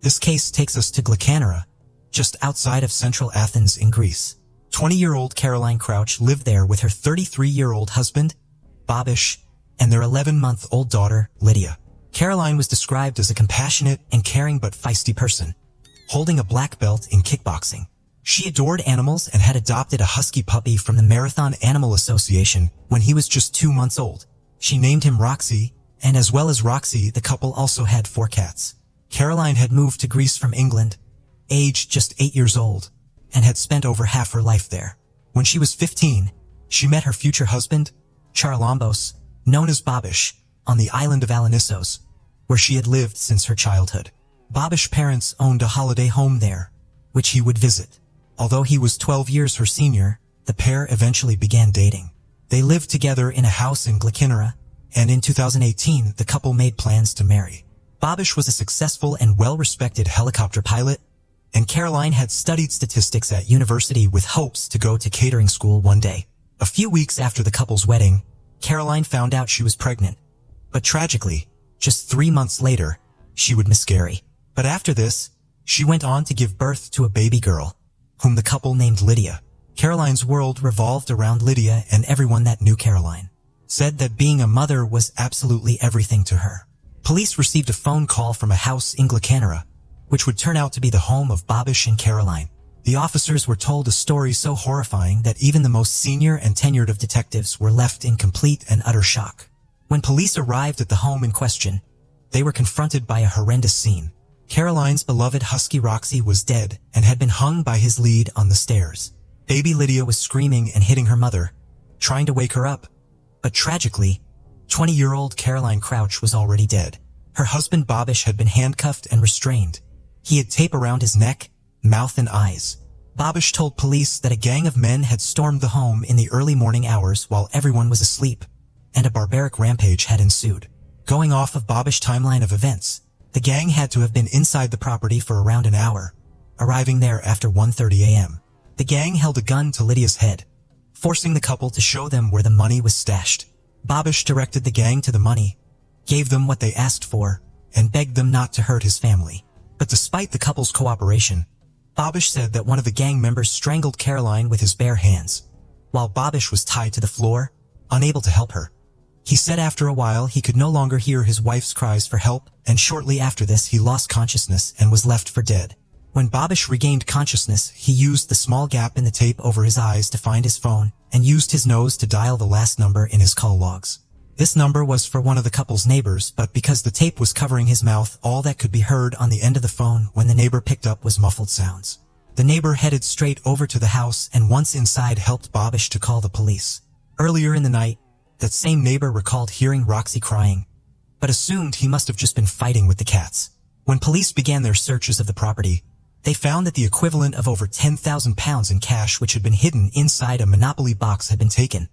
This case takes us to Glykana, just outside of central Athens in Greece. 20-year-old Caroline Crouch lived there with her 33-year-old husband, Bobish, and their 11-month-old daughter, Lydia. Caroline was described as a compassionate and caring but feisty person, holding a black belt in kickboxing. She adored animals and had adopted a husky puppy from the Marathon Animal Association when he was just 2 months old. She named him Roxy, and as well as Roxy, the couple also had 4 cats. Caroline had moved to Greece from England, aged just 8 years old, and had spent over half her life there. When she was 15, she met her future husband, Charalambos, known as Bobish, on the island of Alonissos, where she had lived since her childhood. Bobish's parents owned a holiday home there, which he would visit. Although he was 12 years her senior, the pair eventually began dating. They lived together in a house in Glykana, and in 2018 the couple made plans to marry. Bobish was a successful and well-respected helicopter pilot, and Caroline had studied statistics at university with hopes to go to catering school one day. A few weeks after the couple's wedding, Caroline found out she was pregnant. But tragically, just 3 months later, she would miscarry. But after this, she went on to give birth to a baby girl, whom the couple named Lydia. Caroline's world revolved around Lydia, and everyone that knew Caroline said that being a mother was absolutely everything to her. Police received a phone call from a house in Glykana, which would turn out to be the home of Bobish and Caroline. The officers were told a story so horrifying that even the most senior and tenured of detectives were left in complete and utter shock. When police arrived at the home in question, they were confronted by a horrendous scene. Caroline's beloved husky Roxy was dead and had been hung by his lead on the stairs. Baby Lydia was screaming and hitting her mother, trying to wake her up. But tragically, 20-year-old Caroline Crouch was already dead. Her husband Bobish had been handcuffed and restrained. He had tape around his neck, mouth and eyes. Bobish told police that a gang of men had stormed the home in the early morning hours while everyone was asleep, and a barbaric rampage had ensued. Going off of Bobish's timeline of events, the gang had to have been inside the property for around an hour, arriving there after 1:30 a.m. The gang held a gun to Lydia's head, forcing the couple to show them where the money was stashed. Bobish directed the gang to the money, gave them what they asked for, and begged them not to hurt his family. But despite the couple's cooperation, Bobish said that one of the gang members strangled Caroline with his bare hands, while Bobish was tied to the floor, unable to help her. He said after a while he could no longer hear his wife's cries for help, and shortly after this he lost consciousness and was left for dead. When Bobish regained consciousness, he used the small gap in the tape over his eyes to find his phone, and used his nose to dial the last number in his call logs. This number was for one of the couple's neighbors, but because the tape was covering his mouth, all that could be heard on the end of the phone when the neighbor picked up was muffled sounds. The neighbor headed straight over to the house and once inside helped Bobish to call the police. Earlier in the night, that same neighbor recalled hearing Roxy crying, but assumed he must have just been fighting with the cats. When police began their searches of the property, they found that the equivalent of over £10,000 in cash which had been hidden inside a Monopoly box had been taken,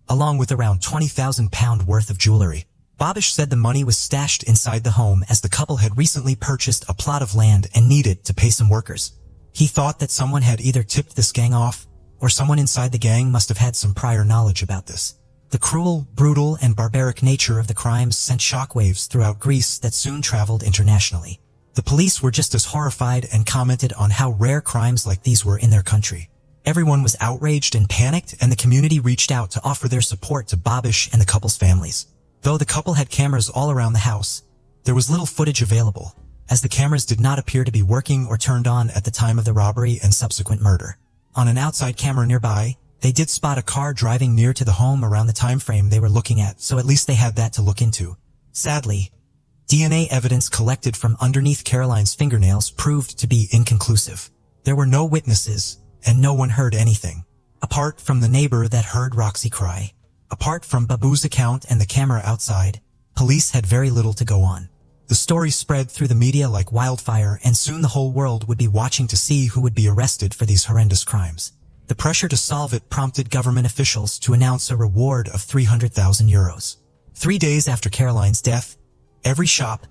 along with around £20,000 worth of jewelry. Bobish said the money was stashed inside the home as the couple had recently purchased a plot of land and needed to pay some workers. He thought that someone had either tipped this gang off, or someone inside the gang must have had some prior knowledge about this. The cruel, brutal, and barbaric nature of the crimes sent shockwaves throughout Greece that soon traveled internationally. The police were just as horrified and commented on how rare crimes like these were in their country. Everyone was outraged and panicked, and the community reached out to offer their support to Bobish and the couple's families. Though the couple had cameras all around the house, there was little footage available, as the cameras did not appear to be working or turned on at the time of the robbery and subsequent murder. On an outside camera nearby, they did spot a car driving near to the home around the time frame they were looking at, so at least they had that to look into. Sadly, DNA evidence collected from underneath Caroline's fingernails proved to be inconclusive. There were no witnesses, and no one heard anything. Apart from the neighbor that heard Roxy cry, apart from Babu's account and the camera outside, police had very little to go on. The story spread through the media like wildfire, and soon the whole world would be watching to see who would be arrested for these horrendous crimes. The pressure to solve it prompted government officials to announce a reward of €300,000. 3 days after Caroline's death, every shop,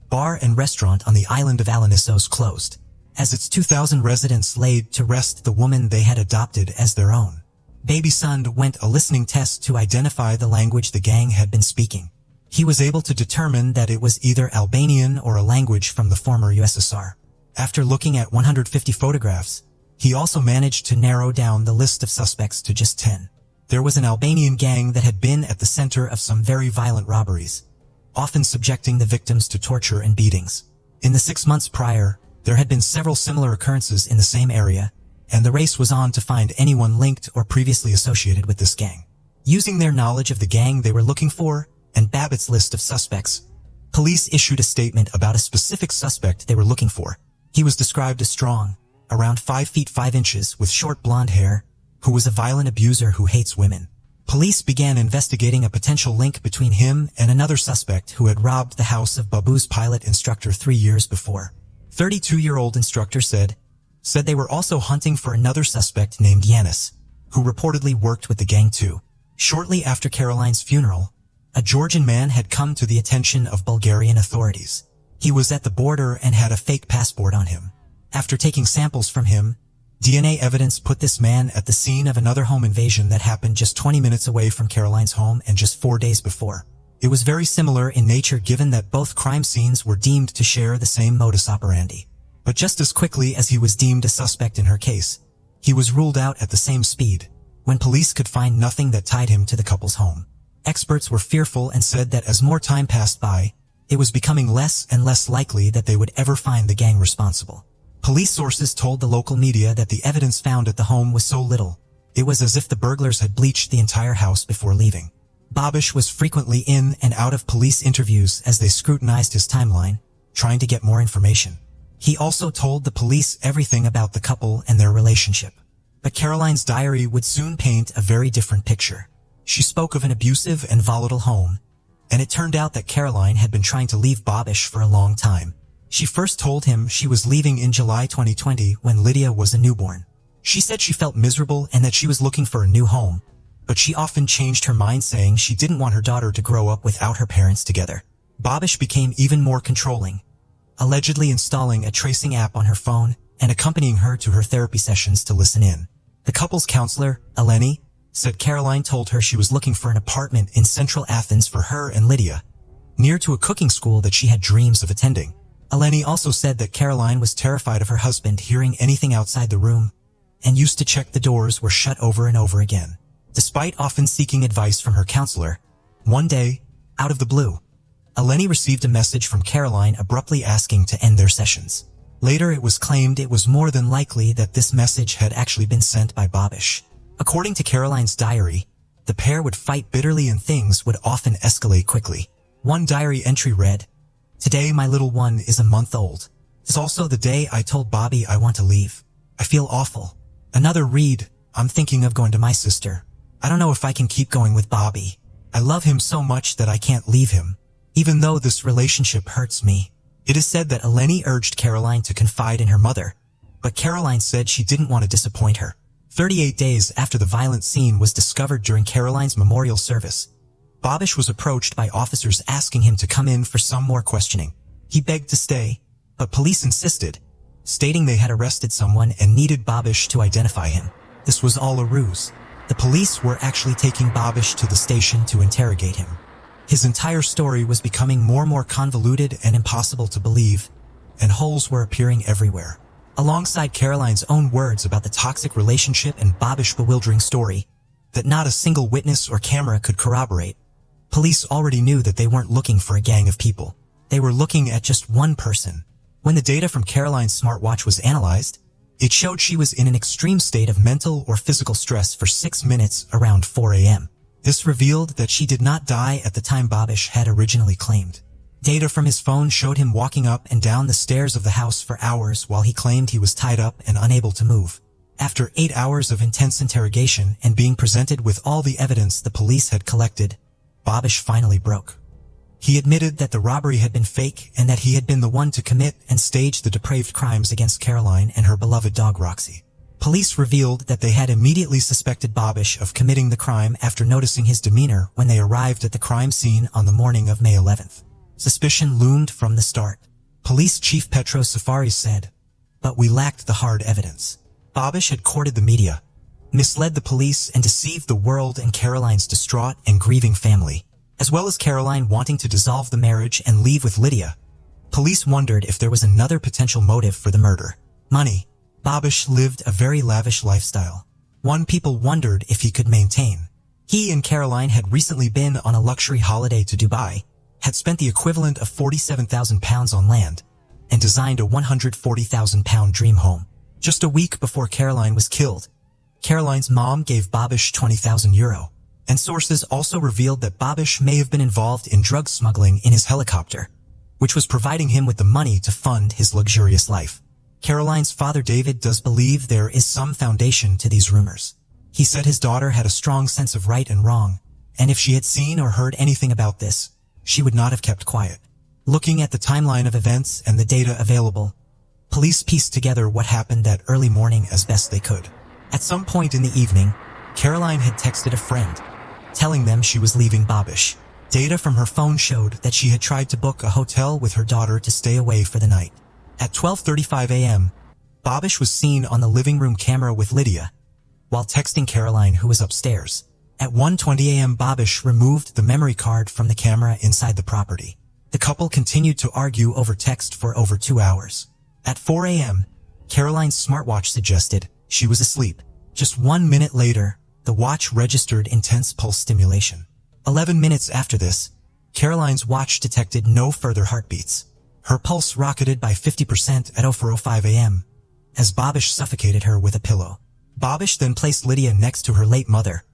bar, and restaurant on the island of Alonissos closed, as its 2,000 residents laid to rest the woman they had adopted as their own. Baby son went a listening test to identify the language the gang had been speaking. He was able to determine that it was either Albanian or a language from the former USSR. After looking at 150 photographs, he also managed to narrow down the list of suspects to just 10. There was an Albanian gang that had been at the center of some very violent robberies, often subjecting the victims to torture and beatings. In the 6 months prior, there had been several similar occurrences in the same area, and the race was on to find anyone linked or previously associated with this gang. Using their knowledge of the gang they were looking for and Babbitt's list of suspects, police issued a statement about a specific suspect they were looking for. He was described as strong, around 5 feet 5 inches with short blonde hair, who was a violent abuser who hates women. Police began investigating a potential link between him and another suspect who had robbed the house of Babu's pilot instructor 3 years before. 32-year-old instructor said they were also hunting for another suspect named Yanis, who reportedly worked with the gang too. Shortly after Caroline's funeral, a Georgian man had come to the attention of Bulgarian authorities. He was at the border and had a fake passport on him. After taking samples from him, DNA evidence put this man at the scene of another home invasion that happened just 20 minutes away from Caroline's home and just 4 days before. It was very similar in nature given that both crime scenes were deemed to share the same modus operandi. But just as quickly as he was deemed a suspect in her case, he was ruled out at the same speed, when police could find nothing that tied him to the couple's home. Experts were fearful and said that as more time passed by, it was becoming less and less likely that they would ever find the gang responsible. Police sources told the local media that the evidence found at the home was so little, it was as if the burglars had bleached the entire house before leaving. Babiš was frequently in and out of police interviews as they scrutinized his timeline, trying to get more information. He also told the police everything about the couple and their relationship. But Caroline's diary would soon paint a very different picture. She spoke of an abusive and volatile home, and it turned out that Caroline had been trying to leave Babiš for a long time. She first told him she was leaving in July 2020 when Lydia was a newborn. She said she felt miserable and that she was looking for a new home, but she often changed her mind saying she didn't want her daughter to grow up without her parents together. Babiš became even more controlling, allegedly installing a tracing app on her phone and accompanying her to her therapy sessions to listen in. The couple's counselor, Eleni, said Caroline told her she was looking for an apartment in central Athens for her and Lydia, near to a cooking school that she had dreams of attending. Eleni also said that Caroline was terrified of her husband hearing anything outside the room and used to check the doors were shut over and over again. Despite often seeking advice from her counselor, one day, out of the blue, Eleni received a message from Caroline abruptly asking to end their sessions. Later it was claimed it was more than likely that this message had actually been sent by Babiš. According to Caroline's diary, the pair would fight bitterly and things would often escalate quickly. One diary entry read, "Today my little one is a month old. It's also the day I told Bobby I want to leave. I feel awful." Another read, "I'm thinking of going to my sister. I don't know if I can keep going with Bobby. I love him so much that I can't leave him, even though this relationship hurts me." It is said that Eleni urged Caroline to confide in her mother, but Caroline said she didn't want to disappoint her. 38 days after the violent scene was discovered during Caroline's memorial service, Babiš was approached by officers asking him to come in for some more questioning. He begged to stay, but police insisted, stating they had arrested someone and needed Babiš to identify him. This was all a ruse. The police were actually taking Babiš to the station to interrogate him. His entire story was becoming more and more convoluted and impossible to believe, and holes were appearing everywhere. Alongside Caroline's own words about the toxic relationship and Babish's bewildering story, that not a single witness or camera could corroborate, police already knew that they weren't looking for a gang of people. They were looking at just one person. When the data from Caroline's smartwatch was analyzed, it showed she was in an extreme state of mental or physical stress for 6 minutes around 4 a.m. This revealed that she did not die at the time Babiš had originally claimed. Data from his phone showed him walking up and down the stairs of the house for hours while he claimed he was tied up and unable to move. After 8 hours of intense interrogation and being presented with all the evidence the police had collected, Babiš finally broke. He admitted that the robbery had been fake and that he had been the one to commit and stage the depraved crimes against Caroline and her beloved dog Roxy. Police revealed that they had immediately suspected Babiš of committing the crime after noticing his demeanor when they arrived at the crime scene on the morning of May 11th. Suspicion loomed from the start. Police Chief Petros Safaris said, "But we lacked the hard evidence." Babiš had courted the media, misled the police, and deceived the world and Caroline's distraught and grieving family, as well as Caroline wanting to dissolve the marriage and leave with Lydia. Police wondered if there was another potential motive for the murder. Money. Babish lived a very lavish lifestyle, one people wondered if he could maintain. He and Caroline had recently been on a luxury holiday to Dubai, had spent the equivalent of £47,000 on land, and designed a £140,000 dream home. Just a week before Caroline was killed, Caroline's mom gave Babish €20,000, and sources also revealed that Babish may have been involved in drug smuggling in his helicopter, which was providing him with the money to fund his luxurious life. Caroline's father David does believe there is some foundation to these rumors. He said his daughter had a strong sense of right and wrong, and if she had seen or heard anything about this, she would not have kept quiet. Looking at the timeline of events and the data available, police pieced together what happened that early morning as best they could. At some point in the evening, Caroline had texted a friend, telling them she was leaving Babish. Data from her phone showed that she had tried to book a hotel with her daughter to stay away for the night. At 12:35 a.m., Babish was seen on the living room camera with Lydia, while texting Caroline, who was upstairs. At 1:20 a.m., Babish removed the memory card from the camera inside the property. The couple continued to argue over text for over 2 hours. At 4 a.m., Caroline's smartwatch suggested she was asleep. Just 1 minute later, the watch registered intense pulse stimulation. 11 minutes after this, Caroline's watch detected no further heartbeats. Her pulse rocketed by 50% at 04:05 a.m. as Babish suffocated her with a pillow. Babish then placed Lydia next to her late mother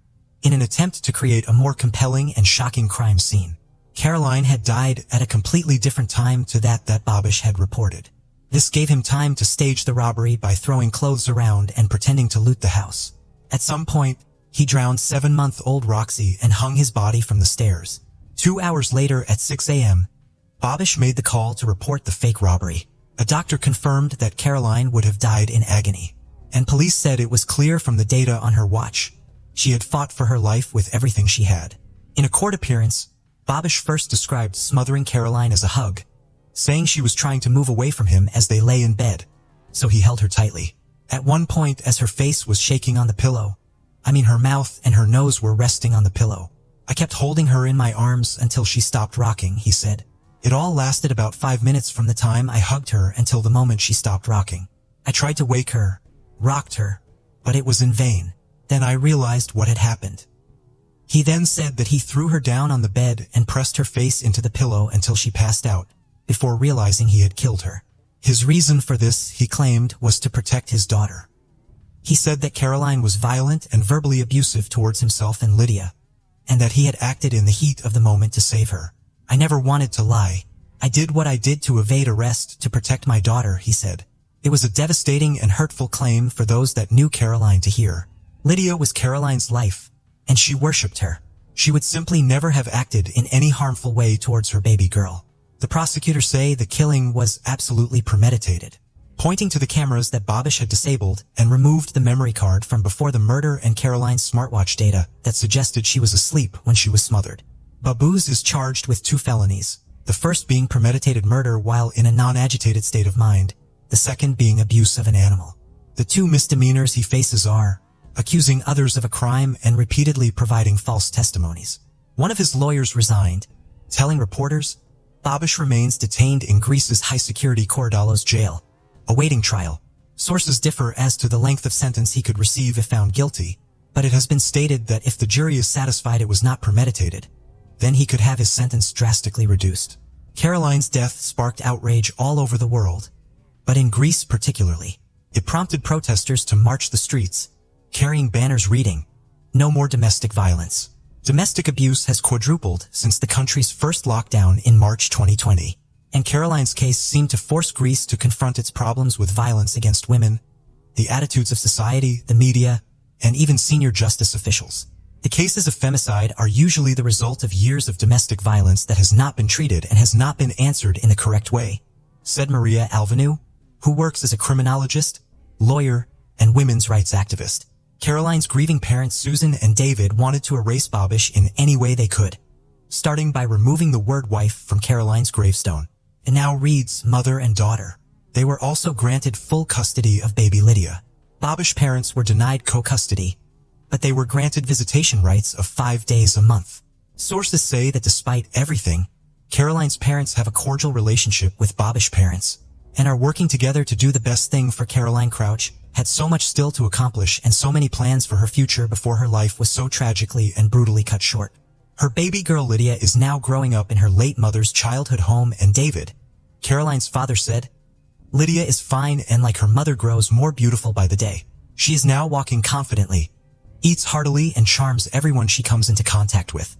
in an attempt to create a more compelling and shocking crime scene. Caroline had died at a completely different time to that Babish had reported. This gave him time to stage the robbery by throwing clothes around and pretending to loot the house. At some point, he drowned 7-month-old Roxy and hung his body from the stairs. 2 hours later at 6 a.m., Babish made the call to report the fake robbery. A doctor confirmed that Caroline would have died in agony, and police said it was clear from the data on her watch. She had fought for her life with everything she had. In a court appearance, Babish first described smothering Caroline as a hug, saying she was trying to move away from him as they lay in bed, so he held her tightly. At one point, as her face was shaking on the pillow, her mouth and her nose were resting on the pillow, I kept holding her in my arms until she stopped rocking, he said. It all lasted about 5 minutes from the time I hugged her until the moment she stopped rocking. I tried to wake her, rocked her, but it was in vain. Then I realized what had happened. He then said that he threw her down on the bed and pressed her face into the pillow until she passed out, before realizing he had killed her. His reason for this, he claimed, was to protect his daughter. He said that Caroline was violent and verbally abusive towards himself and Lydia, and that he had acted in the heat of the moment to save her. I never wanted to lie. I did what I did to evade arrest to protect my daughter, he said. It was a devastating and hurtful claim for those that knew Caroline to hear. Lydia was Caroline's life, and she worshipped her. She would simply never have acted in any harmful way towards her baby girl. The prosecutors say the killing was absolutely premeditated, pointing to the cameras that Babish had disabled and removed the memory card from before the murder and Caroline's smartwatch data that suggested she was asleep when she was smothered. Babouz is charged with 2 felonies, the first being premeditated murder while in a non-agitated state of mind, the second being abuse of an animal. The 2 misdemeanors he faces are accusing others of a crime and repeatedly providing false testimonies. One of his lawyers resigned, telling reporters, Babish remains detained in Greece's high-security Korydallos jail, awaiting trial. Sources differ as to the length of sentence he could receive if found guilty, but it has been stated that if the jury is satisfied it was not premeditated, then he could have his sentence drastically reduced. Caroline's death sparked outrage all over the world, but in Greece particularly. It prompted protesters to march the streets, carrying banners reading, "No more domestic violence." Domestic abuse has quadrupled since the country's first lockdown in March 2020, and Caroline's case seemed to force Greece to confront its problems with violence against women, the attitudes of society, the media, and even senior justice officials. The cases of femicide are usually the result of years of domestic violence that has not been treated and has not been answered in the correct way, said Maria Alvanu, who works as a criminologist, lawyer, and women's rights activist. Caroline's grieving parents Susan and David wanted to erase Babish in any way they could, starting by removing the word wife from Caroline's gravestone. It now reads mother and daughter. They were also granted full custody of baby Lydia. Babish parents were denied co-custody, but they were granted visitation rights of 5 days a month. Sources say that despite everything, Caroline's parents have a cordial relationship with Bobbish parents, and are working together to do the best thing for Caroline Crouch, had so much still to accomplish and so many plans for her future before her life was so tragically and brutally cut short. Her baby girl Lydia is now growing up in her late mother's childhood home, and David, Caroline's father, said, "Lydia is fine and like her mother grows more beautiful by the day. She is now walking confidently, eats heartily and charms everyone she comes into contact with."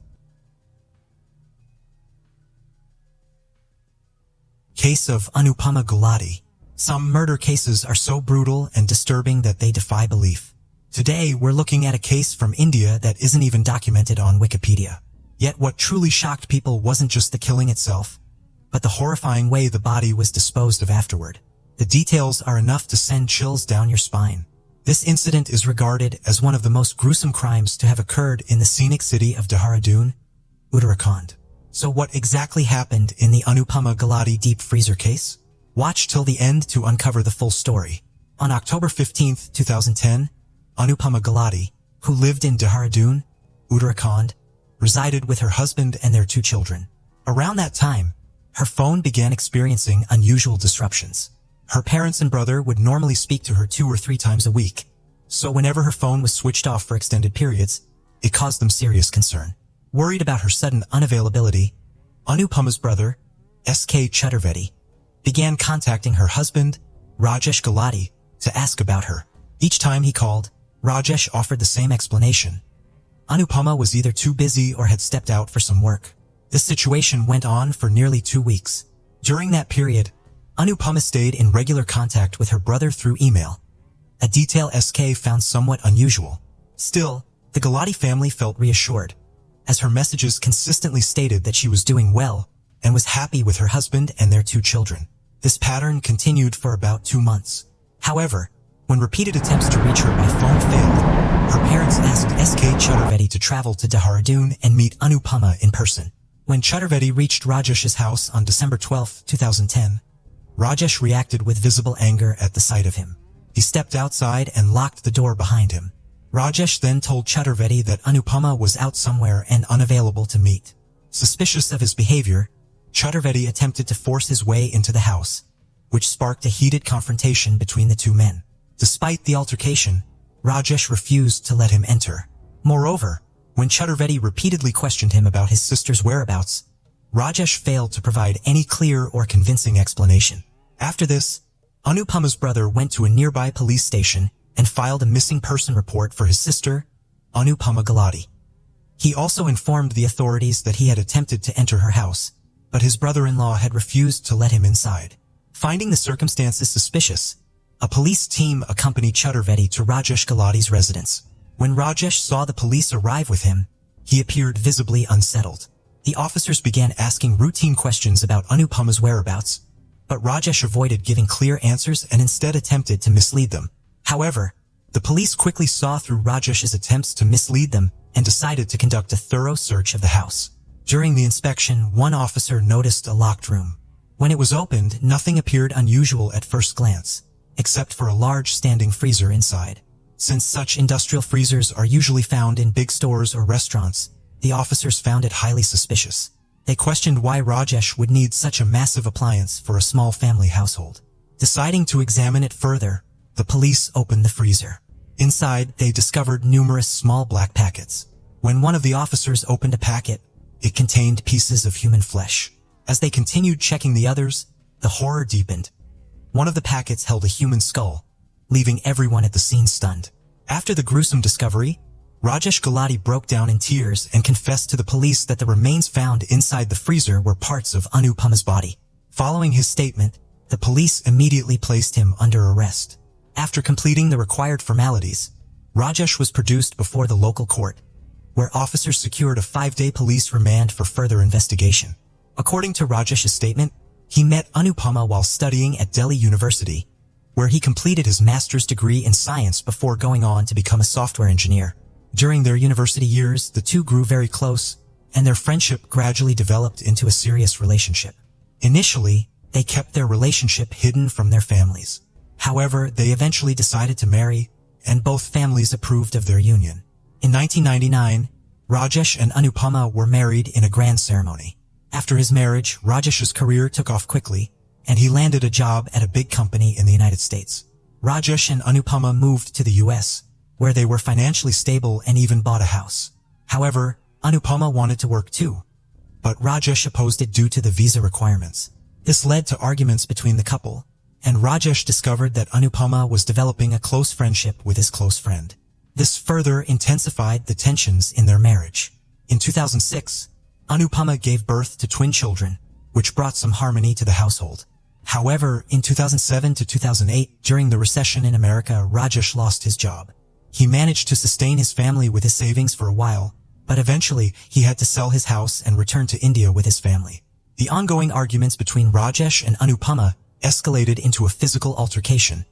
Case of Anupama Gulati. Some murder cases are so brutal and disturbing that they defy belief. Today, we're looking at a case from India that isn't even documented on Wikipedia. Yet what truly shocked people wasn't just the killing itself, but the horrifying way the body was disposed of afterward. The details are enough to send chills down your spine. This incident is regarded as one of the most gruesome crimes to have occurred in the scenic city of Dehradun, Uttarakhand. So what exactly happened in the Anupama Gulati deep freezer case? Watch till the end to uncover the full story. On October 15, 2010, Anupama Gulati, who lived in Dehradun, Uttarakhand, resided with her husband and their 2 children. Around that time, her phone began experiencing unusual disruptions. Her parents and brother would normally speak to her 2 or 3 times a week, so whenever her phone was switched off for extended periods, it caused them serious concern. Worried about her sudden unavailability, Anupama's brother, S.K. Chaturvedi, began contacting her husband, Rajesh Gulati, to ask about her. Each time he called, Rajesh offered the same explanation. Anupama was either too busy or had stepped out for some work. This situation went on for nearly 2 weeks. During that period, Anupama stayed in regular contact with her brother through email, a detail SK found somewhat unusual. Still, the Gulati family felt reassured, as her messages consistently stated that she was doing well and was happy with her husband and their 2 children. This pattern continued for about 2 months. However, when repeated attempts to reach her by phone failed, her parents asked S.K. Chaturvedi to travel to Dehradun and meet Anupama in person. When Chaturvedi reached Rajesh's house on December 12, 2010, Rajesh reacted with visible anger at the sight of him. He stepped outside and locked the door behind him. Rajesh then told Chaturvedi that Anupama was out somewhere and unavailable to meet. Suspicious of his behavior, Chaturvedi attempted to force his way into the house, which sparked a heated confrontation between the 2 men. Despite the altercation, Rajesh refused to let him enter. Moreover, when Chaturvedi repeatedly questioned him about his sister's whereabouts, Rajesh failed to provide any clear or convincing explanation. After this, Anupama's brother went to a nearby police station and filed a missing person report for his sister, Anupama Gulati. He also informed the authorities that he had attempted to enter her house, but his brother-in-law had refused to let him inside. Finding the circumstances suspicious, a police team accompanied Chaturvedi to Rajesh Gulati's residence. When Rajesh saw the police arrive with him, he appeared visibly unsettled. The officers began asking routine questions about Anupama's whereabouts, but Rajesh avoided giving clear answers and instead attempted to mislead them. However, the police quickly saw through Rajesh's attempts to mislead them and decided to conduct a thorough search of the house. During the inspection, one officer noticed a locked room. When it was opened, nothing appeared unusual at first glance, except for a large standing freezer inside. Since such industrial freezers are usually found in big stores or restaurants, the officers found it highly suspicious. They questioned why Rajesh would need such a massive appliance for a small family household. Deciding to examine it further, the police opened the freezer. Inside, they discovered numerous small black packets. When one of the officers opened a packet, it contained pieces of human flesh. As they continued checking the others, the horror deepened. One of the packets held a human skull, leaving everyone at the scene stunned. After the gruesome discovery, Rajesh Gulati broke down in tears and confessed to the police that the remains found inside the freezer were parts of Anupama's body. Following his statement, the police immediately placed him under arrest. After completing the required formalities, Rajesh was produced before the local court, where officers secured a 5-day police remand for further investigation. According to Rajesh's statement, he met Anupama while studying at Delhi University, where he completed his master's degree in science before going on to become a software engineer. During their university years, the two grew very close, and their friendship gradually developed into a serious relationship. Initially, they kept their relationship hidden from their families. However, they eventually decided to marry, and both families approved of their union. In 1999, Rajesh and Anupama were married in a grand ceremony. After his marriage, Rajesh's career took off quickly, and he landed a job at a big company in the United States. Rajesh and Anupama moved to the US, where they were financially stable and even bought a house. However, Anupama wanted to work too, but Rajesh opposed it due to the visa requirements. This led to arguments between the couple, and Rajesh discovered that Anupama was developing a close friendship with his close friend. This further intensified the tensions in their marriage. In 2006, Anupama gave birth to twin children, which brought some harmony to the household. However, in 2007 to 2008, during the recession in America, Rajesh lost his job. He managed to sustain his family with his savings for a while, but eventually he had to sell his house and return to India with his family. The ongoing arguments between Rajesh and Anupama escalated into a physical altercation,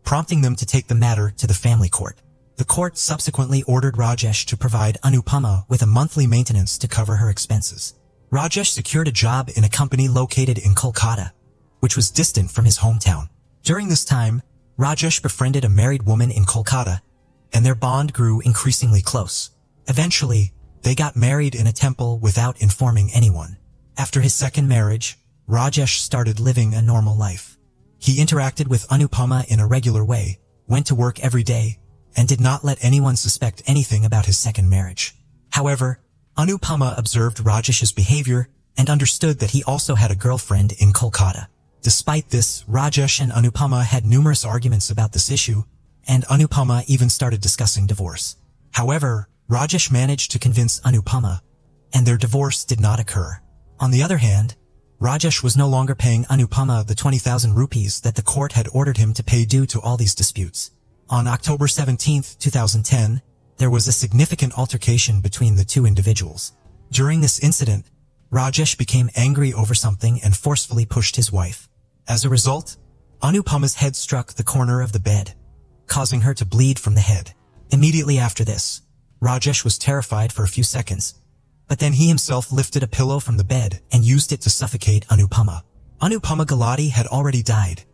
prompting them to take the matter to the family court. The court subsequently ordered Rajesh to provide Anupama with a monthly maintenance to cover her expenses. Rajesh secured a job in a company located in Kolkata, which was distant from his hometown. During this time, Rajesh befriended a married woman in Kolkata, and their bond grew increasingly close. Eventually, they got married in a temple without informing anyone. After his second marriage, Rajesh started living a normal life. He interacted with Anupama in a regular way, went to work every day, and did not let anyone suspect anything about his second marriage. However, Anupama observed Rajesh's behavior and understood that he also had a girlfriend in Kolkata. Despite this, Rajesh and Anupama had numerous arguments about this issue, and Anupama even started discussing divorce. However, Rajesh managed to convince Anupama, and their divorce did not occur. On the other hand, Rajesh was no longer paying Anupama the 20,000 rupees that the court had ordered him to pay due to all these disputes. On October 17, 2010, there was a significant altercation between the two individuals. During this incident, Rajesh became angry over something and forcefully pushed his wife. As a result, Anupama's head struck the corner of the bed, causing her to bleed from the head. Immediately after this, Rajesh was terrified for a few seconds, but then he himself lifted a pillow from the bed and used it to suffocate Anupama. Anupama Gulati had already died,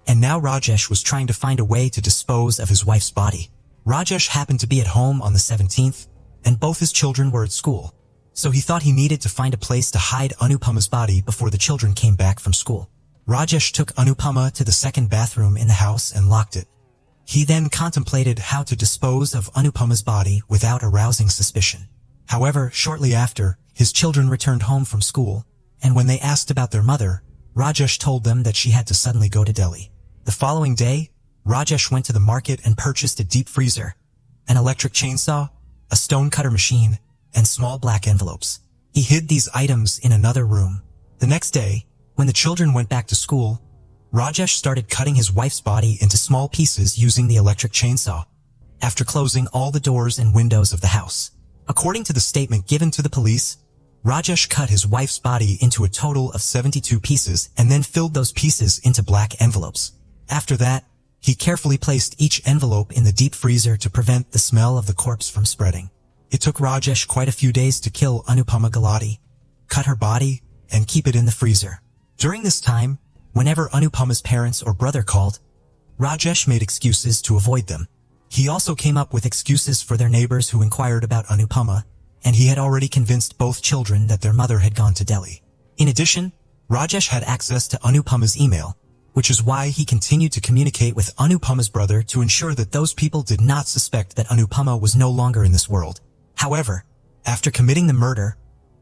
and now Rajesh was trying to find a way to dispose of his wife's body. Rajesh happened to be at home on the 17th, and both his children were at school, so he thought he needed to find a place to hide Anupama's body before the children came back from school. Rajesh took Anupama to the second bathroom in the house and locked it. He then contemplated how to dispose of Anupama's body without arousing suspicion. However, shortly after, his children returned home from school, and when they asked about their mother, Rajesh told them that she had to suddenly go to Delhi. The following day, Rajesh went to the market and purchased a deep freezer, an electric chainsaw, a stone cutter machine, and small black envelopes. He hid these items in another room. The next day, when the children went back to school, Rajesh started cutting his wife's body into small pieces using the electric chainsaw, after closing all the doors and windows of the house. According to the statement given to the police, Rajesh cut his wife's body into a total of 72 pieces and then filled those pieces into black envelopes. After that, he carefully placed each envelope in the deep freezer to prevent the smell of the corpse from spreading. It took Rajesh quite a few days to kill Anupama Gulati, cut her body, and keep it in the freezer. During this time, whenever Anupama's parents or brother called, Rajesh made excuses to avoid them. He also came up with excuses for their neighbors who inquired about Anupama, and he had already convinced both children that their mother had gone to Delhi. In addition, Rajesh had access to Anupama's email, which is why he continued to communicate with Anupama's brother to ensure that those people did not suspect that Anupama was no longer in this world. However, after committing the murder,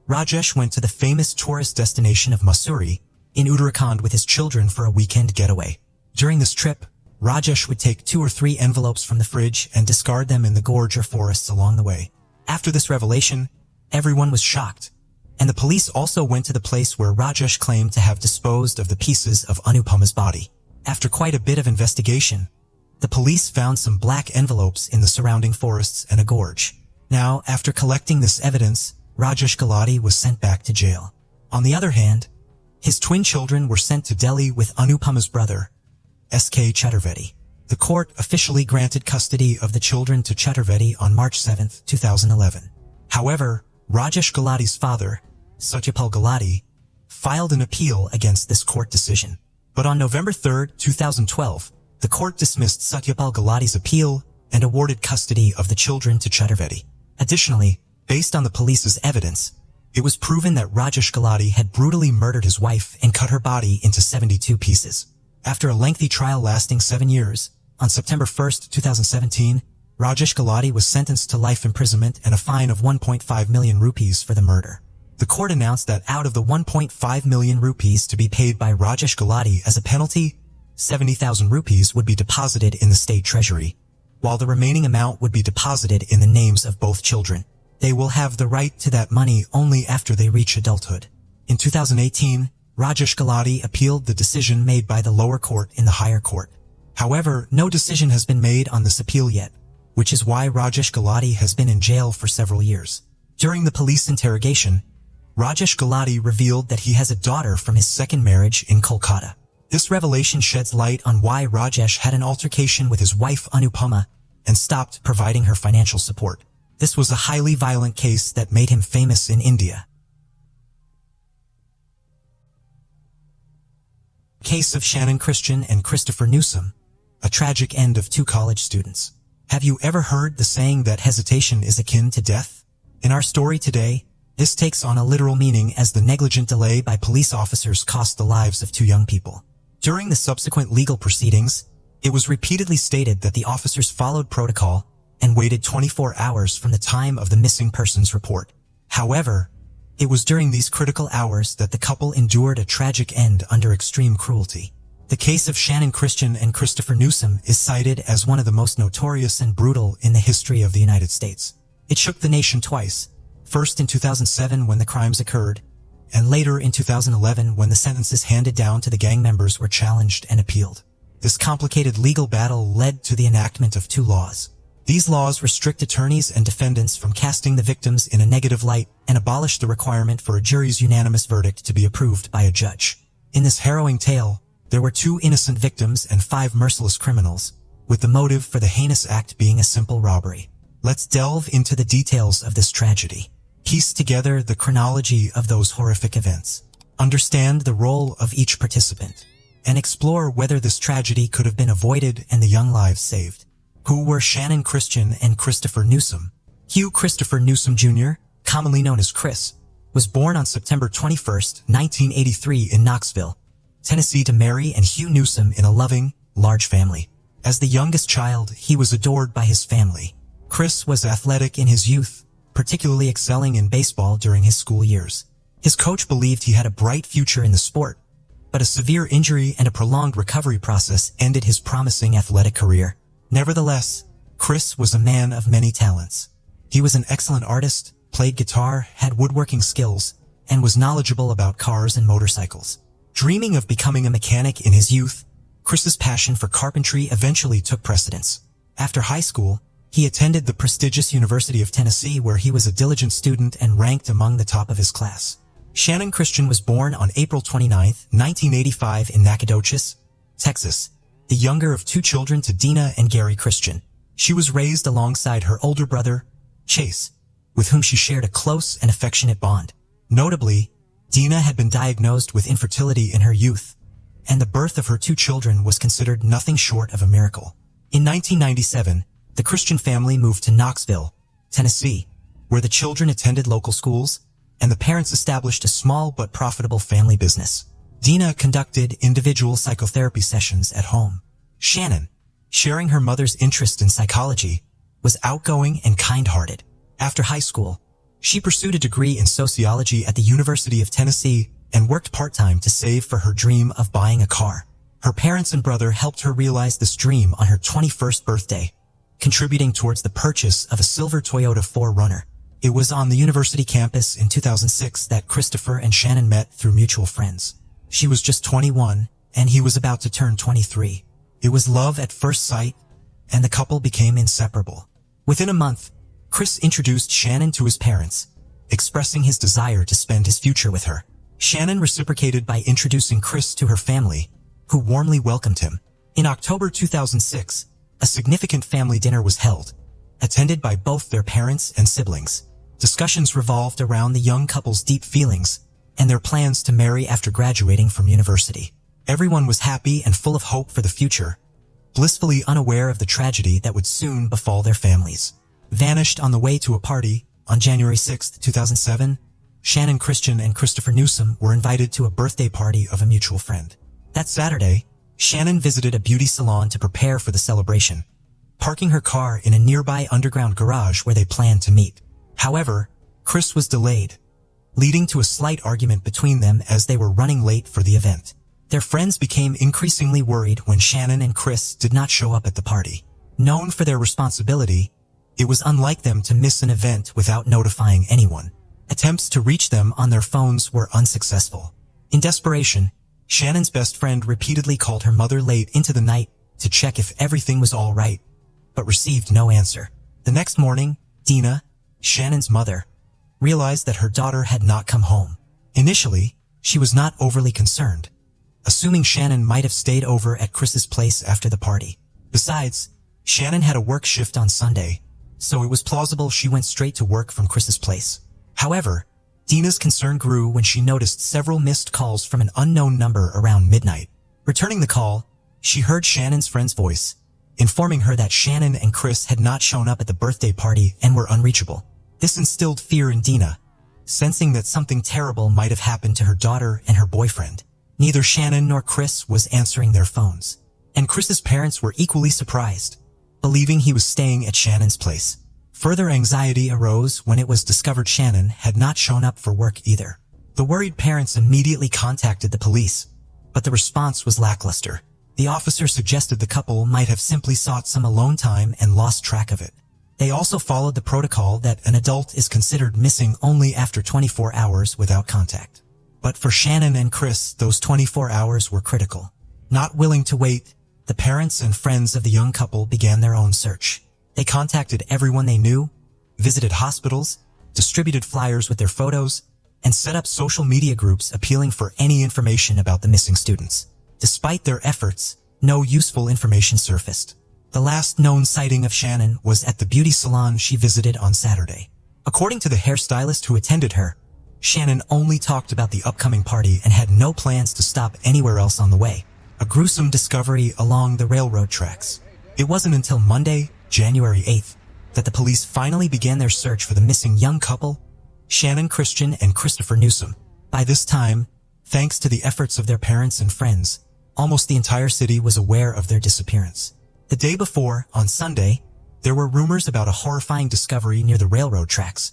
Rajesh went to the famous tourist destination of Mussoorie in Uttarakhand with his children for a weekend getaway. During this trip, Rajesh would take 2 or 3 envelopes from the fridge and discard them in the gorge or forests along the way. After this revelation, everyone was shocked, and the police also went to the place where Rajesh claimed to have disposed of the pieces of Anupama's body. After quite a bit of investigation, the police found some black envelopes in the surrounding forests and a gorge. Now, after collecting this evidence, Rajesh Gulati was sent back to jail. On the other hand, his twin children were sent to Delhi with Anupama's brother, S.K. Chaturvedi. The court officially granted custody of the children to Chaturvedi on March 7, 2011. However, Rajesh Gulati's father, Satyapal Gulati, filed an appeal against this court decision. But on November 3, 2012, the court dismissed Satyapal Gulati's appeal and awarded custody of the children to Chaturvedi. Additionally, based on the police's evidence, It was proven that Rajesh Gulati had brutally murdered his wife and cut her body into 72 pieces. After a lengthy trial lasting 7 years, on September 1, 2017, Rajesh Gulati was sentenced to life imprisonment and a fine of 1.5 million rupees for the murder. The court announced that out of the 1.5 million rupees to be paid by Rajesh Gulati as a penalty, 70,000 rupees would be deposited in the state treasury, while the remaining amount would be deposited in the names of both children. They will have the right to that money only after they reach adulthood. In 2018, Rajesh Gulati appealed the decision made by the lower court in the higher court. However, no decision has been made on this appeal yet, which is why Rajesh Gulati has been in jail for several years. During the police interrogation, Rajesh Gulati revealed that he has a daughter from his second marriage in Kolkata. This revelation sheds light on why Rajesh had an altercation with his wife Anupama and stopped providing her financial support. This was a highly violent case that made him famous in India. Case of Shannon Christian and Christopher Newsom, a tragic end of 2 college students. Have you ever heard the saying that hesitation is akin to death? In our story today, this takes on a literal meaning as the negligent delay by police officers cost the lives of 2 young people. During the subsequent legal proceedings, it was repeatedly stated that the officers followed protocol and waited 24 hours from the time of the missing persons report. However, it was during these critical hours that the couple endured a tragic end under extreme cruelty. The case of Shannon Christian and Christopher Newsom is cited as one of the most notorious and brutal in the history of the United States. It shook the nation twice, first in 2007 when the crimes occurred, and later in 2011 when the sentences handed down to the gang members were challenged and appealed. This complicated legal battle led to the enactment of 2 laws. These laws restrict attorneys and defendants from casting the victims in a negative light and abolish the requirement for a jury's unanimous verdict to be approved by a judge. In this harrowing tale, there were 2 innocent victims and 5 merciless criminals, with the motive for the heinous act being a simple robbery. Let's delve into the details of this tragedy. Piece together the chronology of those horrific events. Understand the role of each participant, and explore whether this tragedy could have been avoided and the young lives saved. Who were Shannon Christian and Christopher Newsom? Hugh Christopher Newsom Jr., commonly known as Chris, was born on September 21, 1983 in Knoxville, Tennessee to Mary and Hugh Newsom in a loving, large family. As the youngest child, he was adored by his family. Chris was athletic in his youth, particularly excelling in baseball during his school years. His coach believed he had a bright future in the sport, but a severe injury and a prolonged recovery process ended his promising athletic career. Nevertheless, Chris was a man of many talents. He was an excellent artist, played guitar, had woodworking skills, and was knowledgeable about cars and motorcycles. Dreaming of becoming a mechanic in his youth, Chris's passion for carpentry eventually took precedence. After high school, he attended the prestigious University of Tennessee where he was a diligent student and ranked among the top of his class. Shannon Christian was born on April 29, 1985 in Nacogdoches, Texas, the younger of 2 children to Dina and Gary Christian. She was raised alongside her older brother, Chase, with whom she shared a close and affectionate bond. Notably, Dina had been diagnosed with infertility in her youth, and the birth of her 2 children was considered nothing short of a miracle. In 1997, the Christian family moved to Knoxville, Tennessee, where the children attended local schools, and the parents established a small but profitable family business. Dina conducted individual psychotherapy sessions at home. Shannon, sharing her mother's interest in psychology, was outgoing and kind-hearted. After high school, she pursued a degree in sociology at the University of Tennessee and worked part-time to save for her dream of buying a car. Her parents and brother helped her realize this dream on her 21st birthday, contributing towards the purchase of a silver Toyota 4Runner. It was on the university campus in 2006 that Christopher and Shannon met through mutual friends. She was just 21, and he was about to turn 23. It was love at first sight, and the couple became inseparable. Within a month, Chris introduced Shannon to his parents, expressing his desire to spend his future with her. Shannon reciprocated by introducing Chris to her family, who warmly welcomed him. In October 2006, a significant family dinner was held, attended by both their parents and siblings. Discussions revolved around the young couple's deep feelings and their plans to marry after graduating from university. Everyone was happy and full of hope for the future, blissfully unaware of the tragedy that would soon befall their families. Vanished on the way to a party, on January 6, 2007, Shannon Christian and Christopher Newsom were invited to a birthday party of a mutual friend. That Saturday, Shannon visited a beauty salon to prepare for the celebration, parking her car in a nearby underground garage where they planned to meet. However, Chris was delayed, leading to a slight argument between them as they were running late for the event. Their friends became increasingly worried when Shannon and Chris did not show up at the party. Known for their responsibility, it was unlike them to miss an event without notifying anyone. Attempts to reach them on their phones were unsuccessful. In desperation, Shannon's best friend repeatedly called her mother late into the night to check if everything was all right, but received no answer. The next morning, Dina, Shannon's mother, realized that her daughter had not come home. Initially, she was not overly concerned, assuming Shannon might have stayed over at Chris's place after the party. Besides, Shannon had a work shift on Sunday, so it was plausible she went straight to work from Chris's place. However, Dina's concern grew when she noticed several missed calls from an unknown number around midnight. Returning the call, she heard Shannon's friend's voice, informing her that Shannon and Chris had not shown up at the birthday party and were unreachable. This instilled fear in Dina, sensing that something terrible might have happened to her daughter and her boyfriend. Neither Shannon nor Chris was answering their phones, and Chris's parents were equally surprised, believing he was staying at Shannon's place. Further anxiety arose when it was discovered Shannon had not shown up for work either. The worried parents immediately contacted the police, but the response was lackluster. The officer suggested the couple might have simply sought some alone time and lost track of it. They also followed the protocol that an adult is considered missing only after 24 hours without contact. But for Shannon and Chris, those 24 hours were critical. Not willing to wait, the parents and friends of the young couple began their own search. They contacted everyone they knew, visited hospitals, distributed flyers with their photos, and set up social media groups appealing for any information about the missing students. Despite their efforts, no useful information surfaced. The last known sighting of Shannon was at the beauty salon she visited on Saturday. According to the hairstylist who attended her, Shannon only talked about the upcoming party and had no plans to stop anywhere else on the way. A gruesome discovery along the railroad tracks. It wasn't until Monday, January 8th, that the police finally began their search for the missing young couple, Shannon Christian and Christopher Newsom. By this time, thanks to the efforts of their parents and friends, almost the entire city was aware of their disappearance. The day before, on Sunday, there were rumors about a horrifying discovery near the railroad tracks,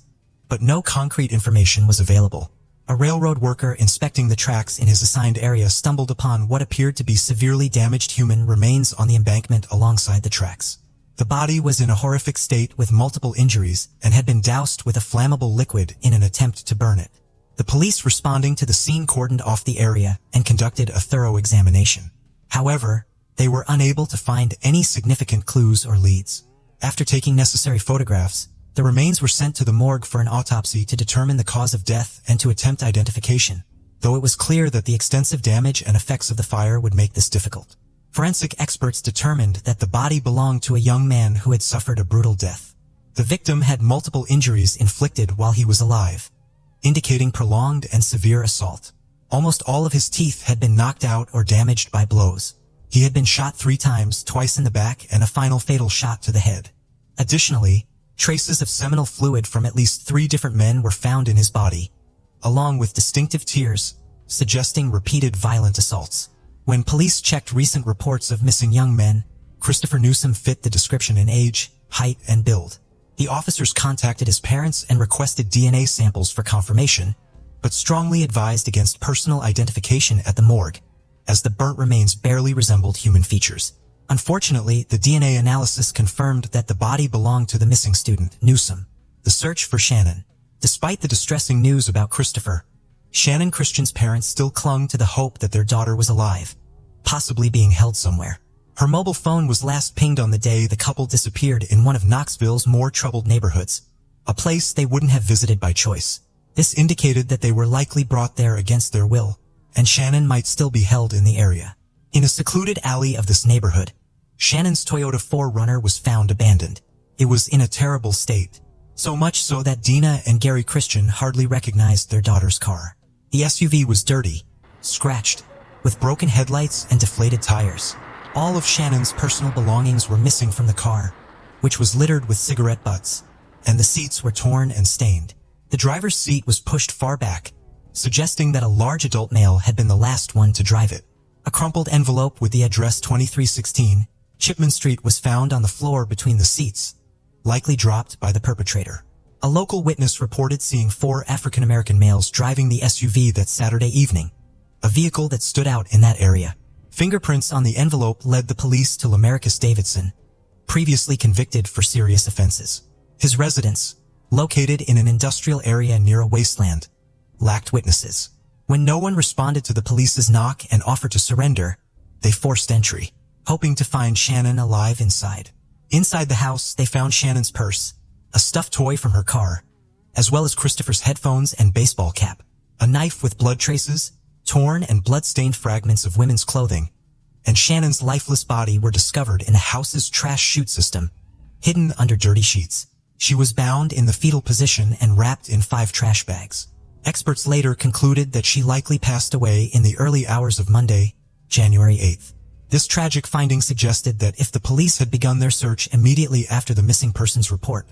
but no concrete information was available. A railroad worker inspecting the tracks in his assigned area stumbled upon what appeared to be severely damaged human remains on the embankment alongside the tracks. The body was in a horrific state with multiple injuries and had been doused with a flammable liquid in an attempt to burn it. The police responding to the scene cordoned off the area and conducted a thorough examination. However, they were unable to find any significant clues or leads. After taking necessary photographs, the remains were sent to the morgue for an autopsy to determine the cause of death and to attempt identification, though it was clear that the extensive damage and effects of the fire would make this difficult. Forensic experts determined that the body belonged to a young man who had suffered a brutal death. The victim had multiple injuries inflicted while he was alive, indicating prolonged and severe assault. Almost all of his teeth had been knocked out or damaged by blows. He had been shot 3 times, twice in the back and a final fatal shot to the head. Additionally, traces of seminal fluid from at least 3 different men were found in his body, along with distinctive tears, suggesting repeated violent assaults. When police checked recent reports of missing young men, Christopher Newsom fit the description in age, height, and build. The officers contacted his parents and requested DNA samples for confirmation, but strongly advised against personal identification at the morgue, as the burnt remains barely resembled human features. Unfortunately, the DNA analysis confirmed that the body belonged to the missing student, Newsom. The search for Shannon. Despite the distressing news about Christopher, Shannon Christian's parents still clung to the hope that their daughter was alive, possibly being held somewhere. Her mobile phone was last pinged on the day the couple disappeared in one of Knoxville's more troubled neighborhoods, a place they wouldn't have visited by choice. This indicated that they were likely brought there against their will, and Shannon might still be held in the area. In a secluded alley of this neighborhood, Shannon's Toyota 4Runner was found abandoned. It was in a terrible state, so much so that Dina and Gary Christian hardly recognized their daughter's car. The SUV was dirty, scratched, with broken headlights and deflated tires. All of Shannon's personal belongings were missing from the car, which was littered with cigarette butts, and the seats were torn and stained. The driver's seat was pushed far back, suggesting that a large adult male had been the last one to drive it. A crumpled envelope with the address 2316 Chipman Street was found on the floor between the seats, likely dropped by the perpetrator. A local witness reported seeing 4 African-American males driving the SUV that Saturday evening, a vehicle that stood out in that area. Fingerprints on the envelope led the police to Lamarcus Davidson, previously convicted for serious offenses. His residence, located in an industrial area near a wasteland, lacked witnesses. When no one responded to the police's knock and offered to surrender, they forced entry, hoping to find Shannon alive inside. Inside the house, they found Shannon's purse, a stuffed toy from her car, as well as Christopher's headphones and baseball cap, a knife with blood traces, torn and blood-stained fragments of women's clothing, and Shannon's lifeless body were discovered in the house's trash chute system, hidden under dirty sheets. She was bound in the fetal position and wrapped in 5 trash bags. Experts later concluded that she likely passed away in the early hours of Monday, January 8th. This tragic finding suggested that if the police had begun their search immediately after the missing persons report,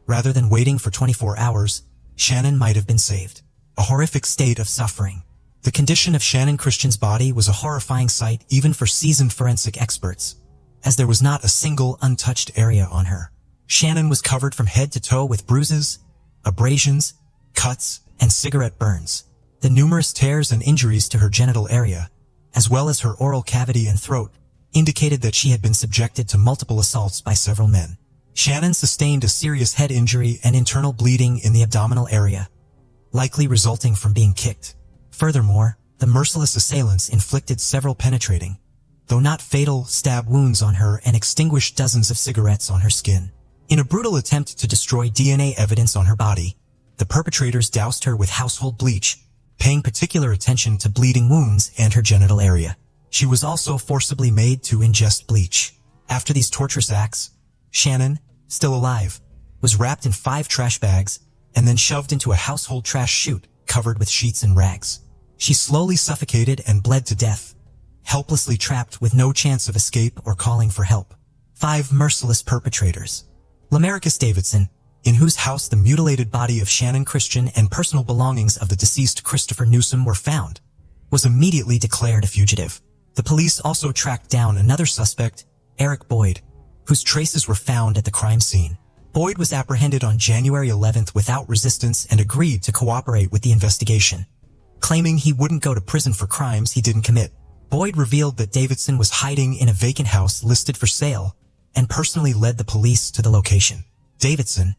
rather than waiting for 24 hours, Shannon might have been saved. A horrific state of suffering. The condition of Shannon Christian's body was a horrifying sight even for seasoned forensic experts, as there was not a single untouched area on her. Shannon was covered from head to toe with bruises, abrasions, cuts, and cigarette burns. The numerous tears and injuries to her genital area, as well as her oral cavity and throat, indicated that she had been subjected to multiple assaults by several men. Shannon sustained a serious head injury and internal bleeding in the abdominal area, likely resulting from being kicked. Furthermore, the merciless assailants inflicted several penetrating, though not fatal, stab wounds on her and extinguished dozens of cigarettes on her skin. In a brutal attempt to destroy DNA evidence on her body, the perpetrators doused her with household bleach, paying particular attention to bleeding wounds and her genital area. She was also forcibly made to ingest bleach. After these torturous acts, Shannon, still alive, was wrapped in 5 trash bags and then shoved into a household trash chute covered with sheets and rags. She slowly suffocated and bled to death, helplessly trapped with no chance of escape or calling for help. 5 merciless perpetrators. Lamarcus Davidson, in whose house the mutilated body of Shannon Christian and personal belongings of the deceased Christopher Newsom were found, was immediately declared a fugitive. The police also tracked down another suspect, Eric Boyd, whose traces were found at the crime scene. Boyd was apprehended on January 11th without resistance and agreed to cooperate with the investigation, claiming he wouldn't go to prison for crimes he didn't commit. Boyd revealed that Davidson was hiding in a vacant house listed for sale and personally led the police to the location. Davidson,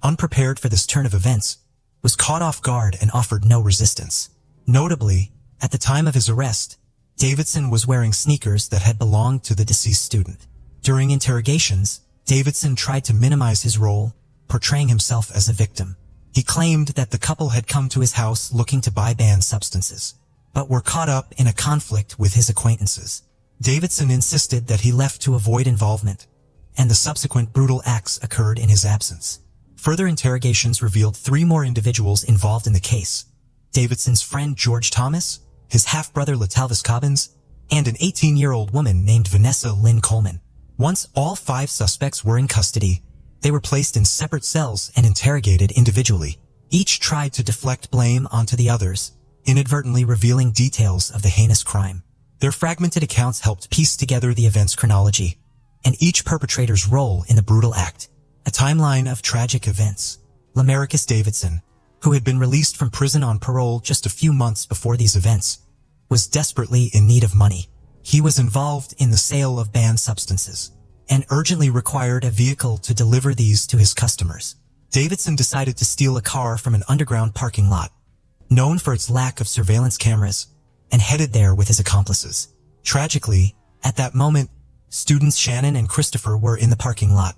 unprepared for this turn of events, was caught off guard and offered no resistance. Notably, at the time of his arrest, Davidson was wearing sneakers that had belonged to the deceased student. During interrogations, Davidson tried to minimize his role, portraying himself as a victim. He claimed that the couple had come to his house looking to buy banned substances, but were caught up in a conflict with his acquaintances. Davidson insisted that he left to avoid involvement, and the subsequent brutal acts occurred in his absence. Further interrogations revealed 3 more individuals involved in the case: Davidson's friend George Thomas, his half-brother Latalvis Cobbins, and an 18-year-old woman named Vanessa Lynn Coleman. Once all 5 suspects were in custody, they were placed in separate cells and interrogated individually. Each tried to deflect blame onto the others, inadvertently revealing details of the heinous crime. Their fragmented accounts helped piece together the event's chronology and each perpetrator's role in the brutal act. A timeline of tragic events. Lamarcus Davidson, who had been released from prison on parole just a few months before these events, was desperately in need of money. He was involved in the sale of banned substances and urgently required a vehicle to deliver these to his customers. Davidson decided to steal a car from an underground parking lot, known for its lack of surveillance cameras, and headed there with his accomplices. Tragically, at that moment, students Shannon and Christopher were in the parking lot,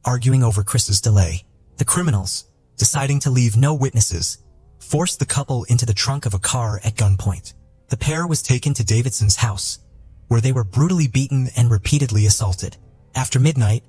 arguing over Chris's delay. The criminals, deciding to leave no witnesses, forced the couple into the trunk of a car at gunpoint. The pair was taken to Davidson's house, where they were brutally beaten and repeatedly assaulted. After midnight,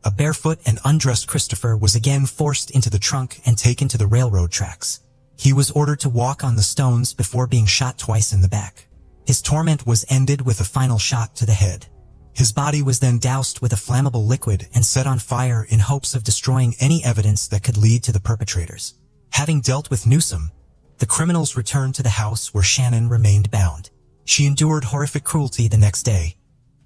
a barefoot and undressed Christopher was again forced into the trunk and taken to the railroad tracks. He was ordered to walk on the stones before being shot twice in the back. His torment was ended with a final shot to the head. His body was then doused with a flammable liquid and set on fire in hopes of destroying any evidence that could lead to the perpetrators. Having dealt with Newsom, the criminals returned to the house where Shannon remained bound. She endured horrific cruelty the next day,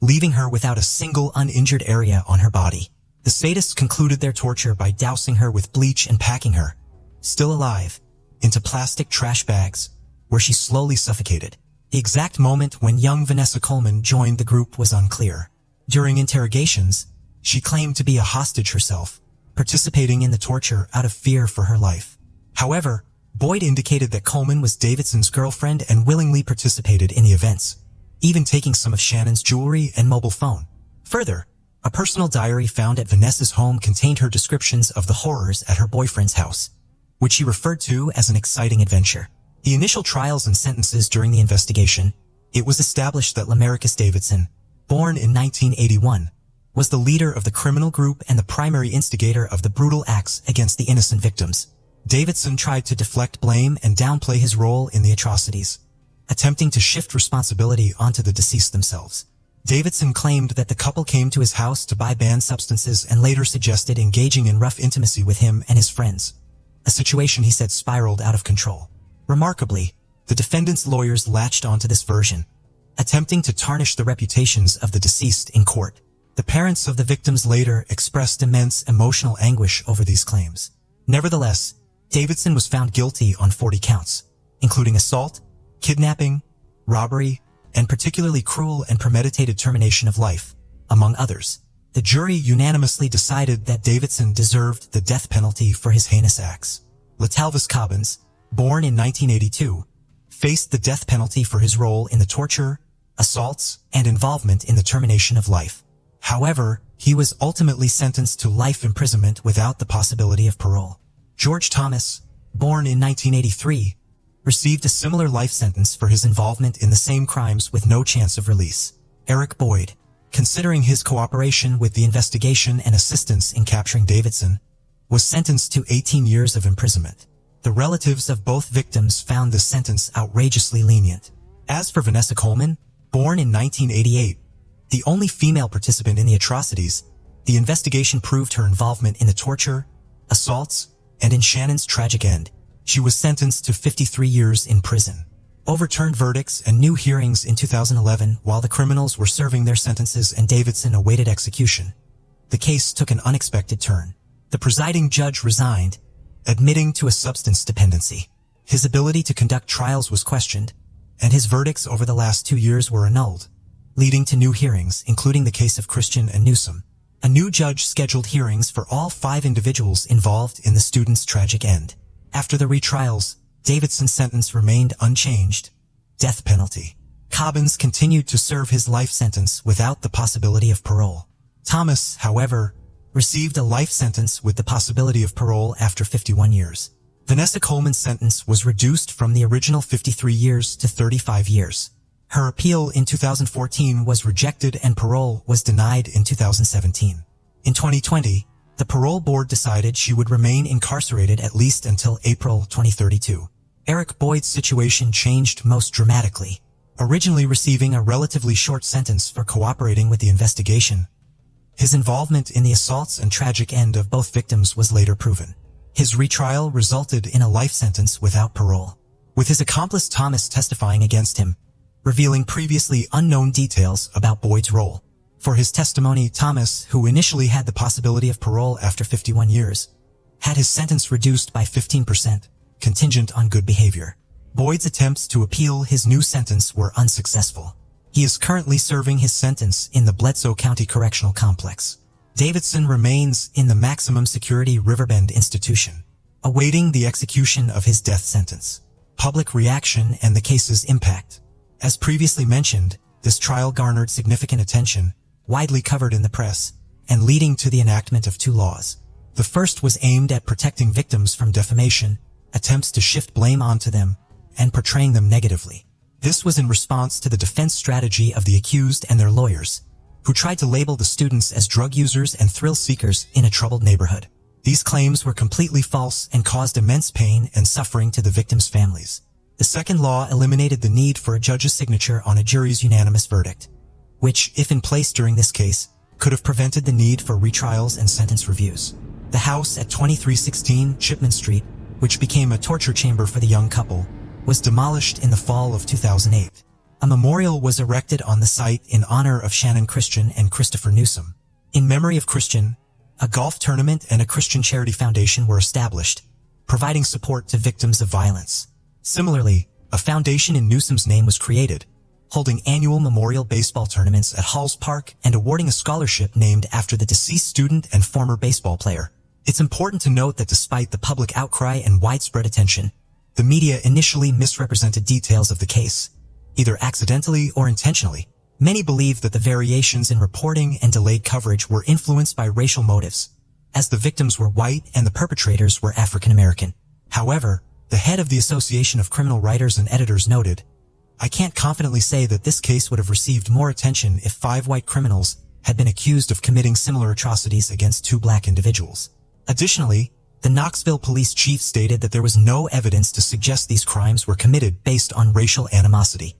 leaving her without a single uninjured area on her body. The sadists concluded their torture by dousing her with bleach and packing her, still alive, into plastic trash bags, where she slowly suffocated. The exact moment when young Vanessa Coleman joined the group was unclear. During interrogations, she claimed to be a hostage herself, participating in the torture out of fear for her life. However, Boyd indicated that Coleman was Davidson's girlfriend and willingly participated in the events, even taking some of Shannon's jewelry and mobile phone. Further, a personal diary found at Vanessa's home contained her descriptions of the horrors at her boyfriend's house, which she referred to as an exciting adventure. The initial trials and sentences during the investigation, it was established that Lamarcus Davidson, born in 1981, was the leader of the criminal group and the primary instigator of the brutal acts against the innocent victims. Davidson tried to deflect blame and downplay his role in the atrocities, attempting to shift responsibility onto the deceased themselves. Davidson claimed that the couple came to his house to buy banned substances and later suggested engaging in rough intimacy with him and his friends, a situation he said spiraled out of control. Remarkably, the defendant's lawyers latched onto this version, attempting to tarnish the reputations of the deceased in court. The parents of the victims later expressed immense emotional anguish over these claims. Nevertheless, Davidson was found guilty on 40 counts, including assault, kidnapping, robbery, and particularly cruel and premeditated termination of life, among others. The jury unanimously decided that Davidson deserved the death penalty for his heinous acts. Latalvis Cobbins, born in 1982, faced the death penalty for his role in the torture, assaults, and involvement in the termination of life. However, he was ultimately sentenced to life imprisonment without the possibility of parole. George Thomas, born in 1983, received a similar life sentence for his involvement in the same crimes with no chance of release. Eric Boyd, considering his cooperation with the investigation and assistance in capturing Davidson, was sentenced to 18 years of imprisonment. The relatives of both victims found the sentence outrageously lenient. As for Vanessa Coleman, born in 1988, the only female participant in the atrocities, the investigation proved her involvement in the torture, assaults, and in Shannon's tragic end. She was sentenced to 53 years in prison. Overturned verdicts and new hearings in 2011 while the criminals were serving their sentences and Davidson awaited execution. The case took an unexpected turn. The presiding judge resigned, admitting to a substance dependency. His ability to conduct trials was questioned, and his verdicts over the last 2 years were annulled, leading to new hearings, including the case of Christian and Newsom. A new judge scheduled hearings for all 5 individuals involved in the student's tragic end. After the retrials, Davidson's sentence remained unchanged: death penalty. Cobbins continued to serve his life sentence without the possibility of parole. Thomas, however, received a life sentence with the possibility of parole after 51 years. Vanessa Coleman's sentence was reduced from the original 53 years to 35 years. Her appeal in 2014 was rejected and parole was denied in 2017. In 2020, the parole board decided she would remain incarcerated at least until April 2032. Eric Boyd's situation changed most dramatically. Originally receiving a relatively short sentence for cooperating with the investigation, his involvement in the assaults and tragic end of both victims was later proven. His retrial resulted in a life sentence without parole, with his accomplice Thomas testifying against him, revealing previously unknown details about Boyd's role. For his testimony, Thomas, who initially had the possibility of parole after 51 years, had his sentence reduced by 15%, contingent on good behavior. Boyd's attempts to appeal his new sentence were unsuccessful. He is currently serving his sentence in the Bledsoe County Correctional Complex. Davidson remains in the maximum security Riverbend institution, awaiting the execution of his death sentence. Public reaction and the case's impact. As previously mentioned, this trial garnered significant attention, widely covered in the press, and leading to the enactment of 2 laws. The first was aimed at protecting victims from defamation, attempts to shift blame onto them, and portraying them negatively. This was in response to the defense strategy of the accused and their lawyers, who tried to label the students as drug users and thrill seekers in a troubled neighborhood. These claims were completely false and caused immense pain and suffering to the victims' families. The second law eliminated the need for a judge's signature on a jury's unanimous verdict, which, if in place during this case, could have prevented the need for retrials and sentence reviews. The house at 2316 Chipman Street which became a torture chamber for the young couple, was demolished in the fall of 2008. A memorial was erected on the site in honor of Shannon Christian and Christopher Newsom. In memory of Christian, a golf tournament and a Christian charity foundation were established, providing support to victims of violence. Similarly, a foundation in Newsom's name was created, holding annual memorial baseball tournaments at Halls Park and awarding a scholarship named after the deceased student and former baseball player. It's important to note that despite the public outcry and widespread attention, the media initially misrepresented details of the case, either accidentally or intentionally. Many believe that the variations in reporting and delayed coverage were influenced by racial motives, as the victims were white and the perpetrators were African American. However, the head of the Association of Criminal Writers and Editors noted, "I can't confidently say that this case would have received more attention if 5 white criminals had been accused of committing similar atrocities against 2 black individuals." Additionally, the Knoxville police chief stated that there was no evidence to suggest these crimes were committed based on racial animosity.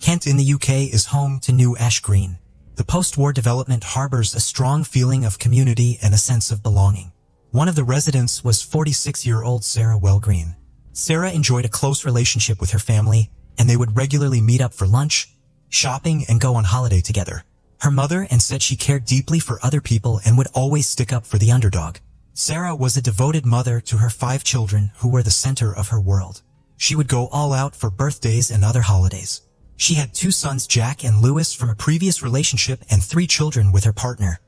Kent in the UK is home to New Ash Green. The post-war development harbors a strong feeling of community and a sense of belonging. One of the residents was 46-year-old Sarah Wellgreen. Sarah enjoyed a close relationship with her family, and they would regularly meet up for lunch, shopping, and go on holiday together. Her mother said she cared deeply for other people and would always stick up for the underdog. Sarah was a devoted mother to her 5 children who were the center of her world. She would go all out for birthdays and other holidays. She had 2 sons, Jack and Lewis, from a previous relationship and 3 children with her partner,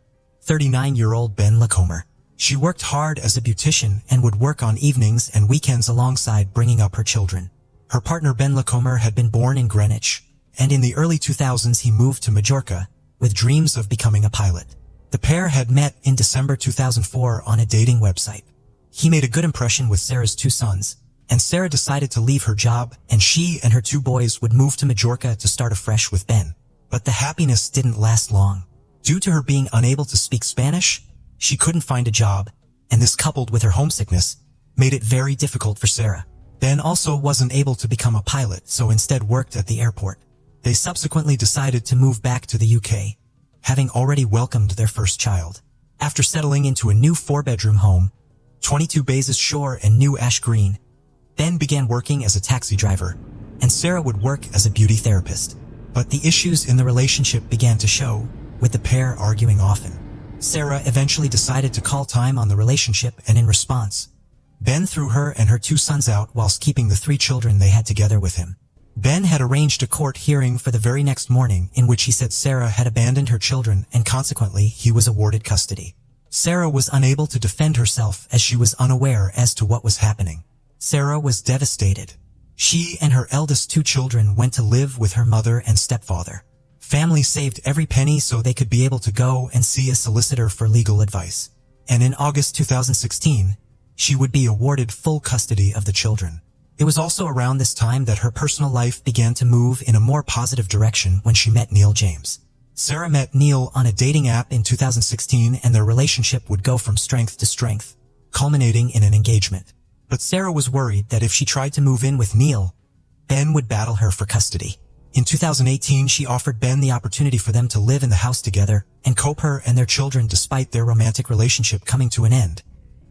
39-year-old Ben Lacomer. She worked hard as a beautician and would work on evenings and weekends alongside bringing up her children. Her partner Ben Lacomer had been born in Greenwich, and in the early 2000s he moved to Majorca with dreams of becoming a pilot. The pair had met in December 2004 on a dating website. He made a good impression with Sarah's 2 sons, and Sarah decided to leave her job, and she and her 2 boys would move to Majorca to start afresh with Ben. But the happiness didn't last long. Due to her being unable to speak Spanish, she couldn't find a job, and this, coupled with her homesickness, made it very difficult for Sarah. Ben also wasn't able to become a pilot, so instead worked at the airport. They subsequently decided to move back to the UK, having already welcomed their first child. After settling into a new 4-bedroom home, 22 Bazes Shore and New Ash Green, Ben began working as a taxi driver, and Sarah would work as a beauty therapist. But the issues in the relationship began to show, with the pair arguing often. Sarah eventually decided to call time on the relationship, and in response, Ben threw her and her 2 sons out whilst keeping the 3 children they had together with him. Ben had arranged a court hearing for the very next morning in which he said Sarah had abandoned her children and consequently he was awarded custody. Sarah was unable to defend herself as she was unaware as to what was happening. Sarah was devastated. She and her eldest 2 children went to live with her mother and stepfather. Family saved every penny so they could be able to go and see a solicitor for legal advice. And in August 2016, she would be awarded full custody of the children. It was also around this time that her personal life began to move in a more positive direction when she met Neil James. Sarah met Neil on a dating app in 2016, and their relationship would go from strength to strength, culminating in an engagement. But Sarah was worried that if she tried to move in with Neil, Ben would battle her for custody. In 2018, she offered Ben the opportunity for them to live in the house together and cope her and their children despite their romantic relationship coming to an end,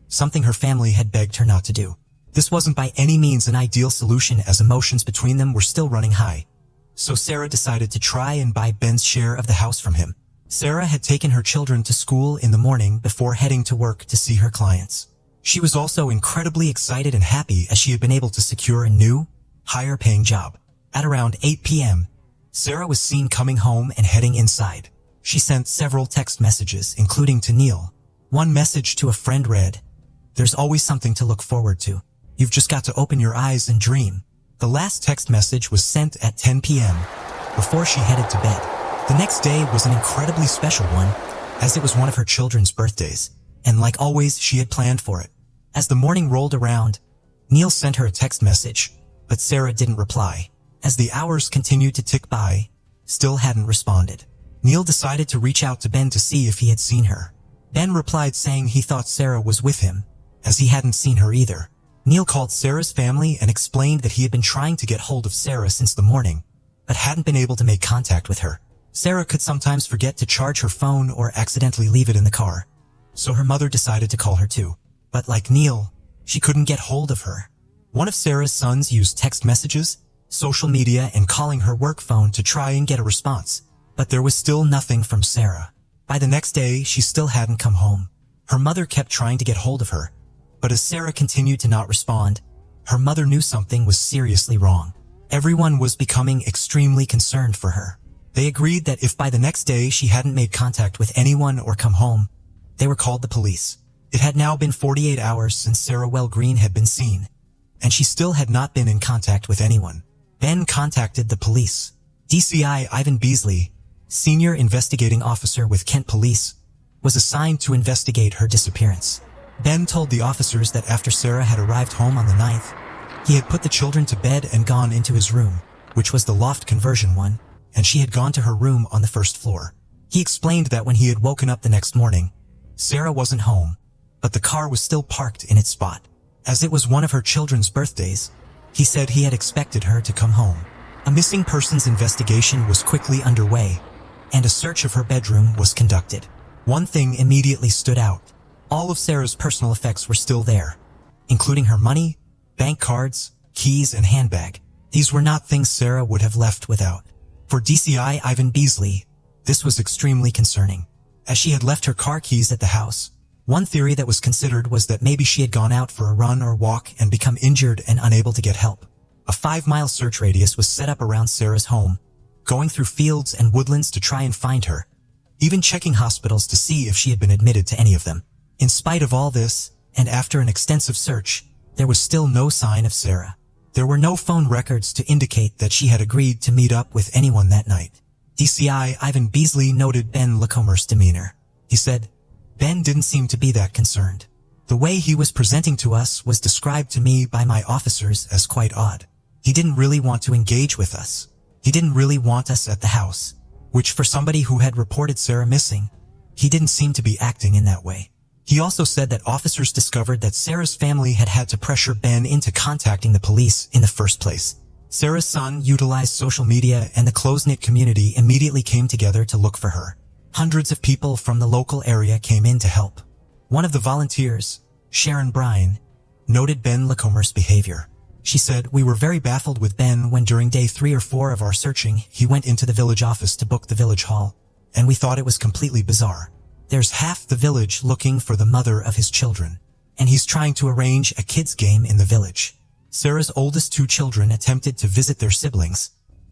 something her family had begged her not to do. This wasn't by any means an ideal solution as emotions between them were still running high. So Sarah decided to try and buy Ben's share of the house from him. Sarah had taken her children to school in the morning before heading to work to see her clients. She was also incredibly excited and happy as she had been able to secure a new, higher-paying job. At around 8 p.m., Sarah was seen coming home and heading inside. She sent several text messages, including to Neil. One message to a friend read, "There's always something to look forward to. You've just got to open your eyes and dream." The last text message was sent at 10 p.m. before she headed to bed. The next day was an incredibly special one, as it was one of her children's birthdays, and like always, she had planned for it. As the morning rolled around, Neil sent her a text message, but Sarah didn't reply. As the hours continued to tick by, still hadn't responded. Neil decided to reach out to Ben to see if he had seen her. Ben replied saying he thought Sarah was with him, as he hadn't seen her either. Neil called Sarah's family and explained that he had been trying to get hold of Sarah since the morning, but hadn't been able to make contact with her. Sarah could sometimes forget to charge her phone or accidentally leave it in the car. so her mother decided to call her too. But like Neil, she couldn't get hold of her. One of Sarah's sons used text messages, social media, and calling her work phone to try and get a response, but there was still nothing from Sarah. By the next day, she still hadn't come home. Her mother kept trying to get hold of her, but as Sarah continued to not respond, her mother knew something was seriously wrong. Everyone was becoming extremely concerned for her. They agreed that if by the next day she hadn't made contact with anyone or come home, they were called the police. It had now been 48 hours since Sarah Green had been seen, and she still had not been in contact with anyone. Ben contacted the police. DCI Ivan Beasley, senior investigating officer with Kent Police, was assigned to investigate her disappearance. Ben told the officers that after Sarah had arrived home on the 9th, he had put the children to bed and gone into his room, which was the loft conversion one, and she had gone to her room on the first floor. He explained that when he had woken up the next morning, Sarah wasn't home, but the car was still parked in its spot. As it was one of her children's birthdays, he said he had expected her to come home. A missing persons investigation was quickly underway, and a search of her bedroom was conducted. One thing immediately stood out. All of Sarah's personal effects were still there, including her money, bank cards, keys, and handbag. These were not things Sarah would have left without. For DCI Ivan Beasley, this was extremely concerning, as she had left her car keys at the house. One theory that was considered was that maybe she had gone out for a run or walk and become injured and unable to get help. A 5-mile search radius was set up around Sarah's home, going through fields and woodlands to try and find her, even checking hospitals to see if she had been admitted to any of them. In spite of all this, and after an extensive search, there was still no sign of Sarah. There were no phone records to indicate that she had agreed to meet up with anyone that night. DCI Ivan Beasley noted Ben Lacomer's demeanor. He said, "Ben didn't seem to be that concerned. The way he was presenting to us was described to me by my officers as quite odd. He didn't really want to engage with us. He didn't really want us at the house," which for somebody who had reported Sarah missing, he didn't seem to be acting in that way. He also said that officers discovered that Sarah's family had had to pressure Ben into contacting the police in the first place. Sarah's son utilized social media, and the close-knit community immediately came together to look for her. Hundreds of people from the local area came in to help. One of the volunteers, Sharon Bryan, noted Ben Lacomer's behavior. She said, "We were very baffled with Ben when during day 3 or 4 of our searching, he went into the village office to book the village hall, and we thought it was completely bizarre. There's half the village looking for the mother of his children, and he's trying to arrange a kids' game in the village." Sarah's oldest 2 children attempted to visit their siblings,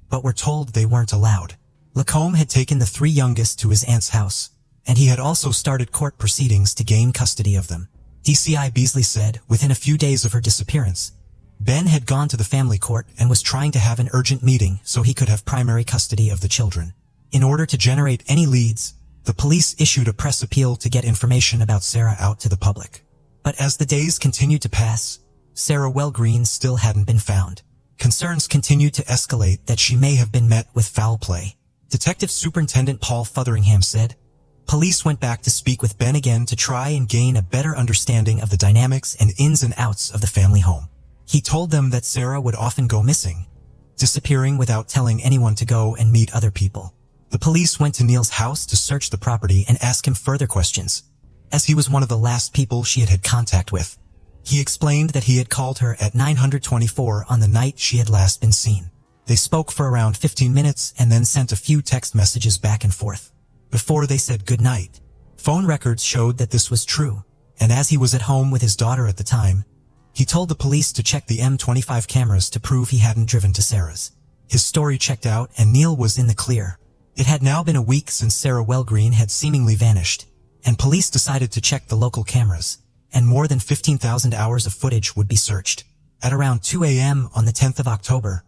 but were told they weren't allowed. Lacombe had taken the 3 youngest to his aunt's house, and he had also started court proceedings to gain custody of them. DCI Beasley said, within a few days of her disappearance, Ben had gone to the family court and was trying to have an urgent meeting so he could have primary custody of the children. In order to generate any leads, the police issued a press appeal to get information about Sarah out to the public. But as the days continued to pass, Sarah Green still hadn't been found. Concerns continued to escalate that she may have been met with foul play. Detective Superintendent Paul Fotheringham said, "Police went back to speak with Ben again to try and gain a better understanding of the dynamics and ins and outs of the family home. He told them that Sarah would often go missing, disappearing without telling anyone to go and meet other people. The police went to Neil's house to search the property and ask him further questions, as he was one of the last people she had had contact with. He explained that he had called her at 924 on the night she had last been seen. They spoke for around 15 minutes and then sent a few text messages back and forth before they said goodnight. Phone records showed that this was true, and as he was at home with his daughter at the time, he told the police to check the M25 cameras to prove he hadn't driven to Sarah's. His story checked out and Neil was in the clear. It had now been a week since Sarah Green had seemingly vanished, and police decided to check the local cameras, and more than 15,000 hours of footage would be searched. At around 2 a.m. on the 10th of October,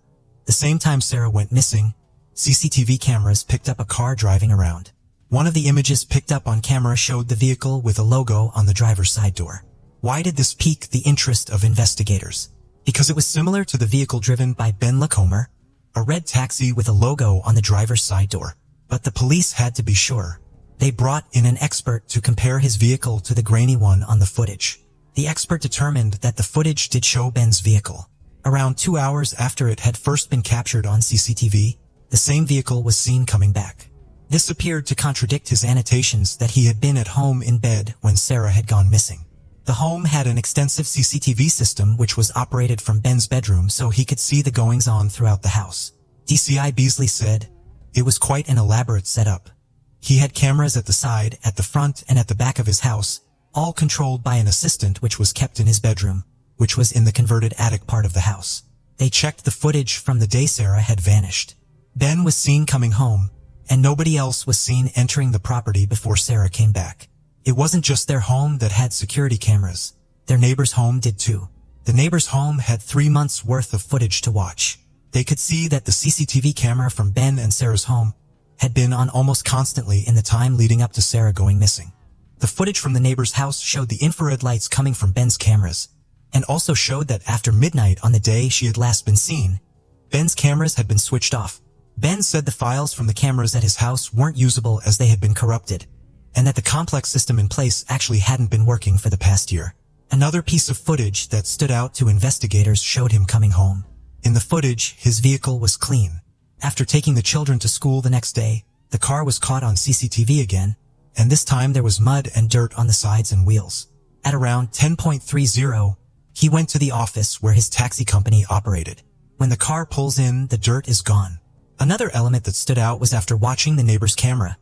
the same time Sarah went missing, CCTV cameras picked up a car driving around. One of the images picked up on camera showed the vehicle with a logo on the driver's side door. Why did this pique the interest of investigators? Because it was similar to the vehicle driven by Ben Lacomer, a red taxi with a logo on the driver's side door. But the police had to be sure. They brought in an expert to compare his vehicle to the grainy one on the footage. The expert determined that the footage did show Ben's vehicle. Around 2 hours after it had first been captured on CCTV, the same vehicle was seen coming back. This appeared to contradict his annotations that he had been at home in bed when Sarah had gone missing. The home had an extensive CCTV system which was operated from Ben's bedroom so he could see the goings-on throughout the house. DCI Beasley said, "It was quite an elaborate setup. He had cameras at the side, at the front, and at the back of his house, all controlled by an assistant which was kept in his bedroom, which was in the converted attic part of the house. They checked the footage from the day Sarah had vanished. Ben was seen coming home, and nobody else was seen entering the property before Sarah came back. It wasn't just their home that had security cameras. Their neighbor's home did too. The neighbor's home had 3 months' worth of footage to watch. They could see that the CCTV camera from Ben and Sarah's home had been on almost constantly in the time leading up to Sarah going missing. The footage from the neighbor's house showed the infrared lights coming from Ben's cameras, and also showed that after midnight on the day she had last been seen, Ben's cameras had been switched off. Ben said the files from the cameras at his house weren't usable as they had been corrupted, and that the complex system in place actually hadn't been working for the past year. Another piece of footage that stood out to investigators showed him coming home. In the footage, his vehicle was clean. After taking the children to school the next day, the car was caught on CCTV again, and this time there was mud and dirt on the sides and wheels. At around 10:30, he went to the office where his taxi company operated. When the car pulls in, the dirt is gone. Another element that stood out was after watching the neighbor's camera.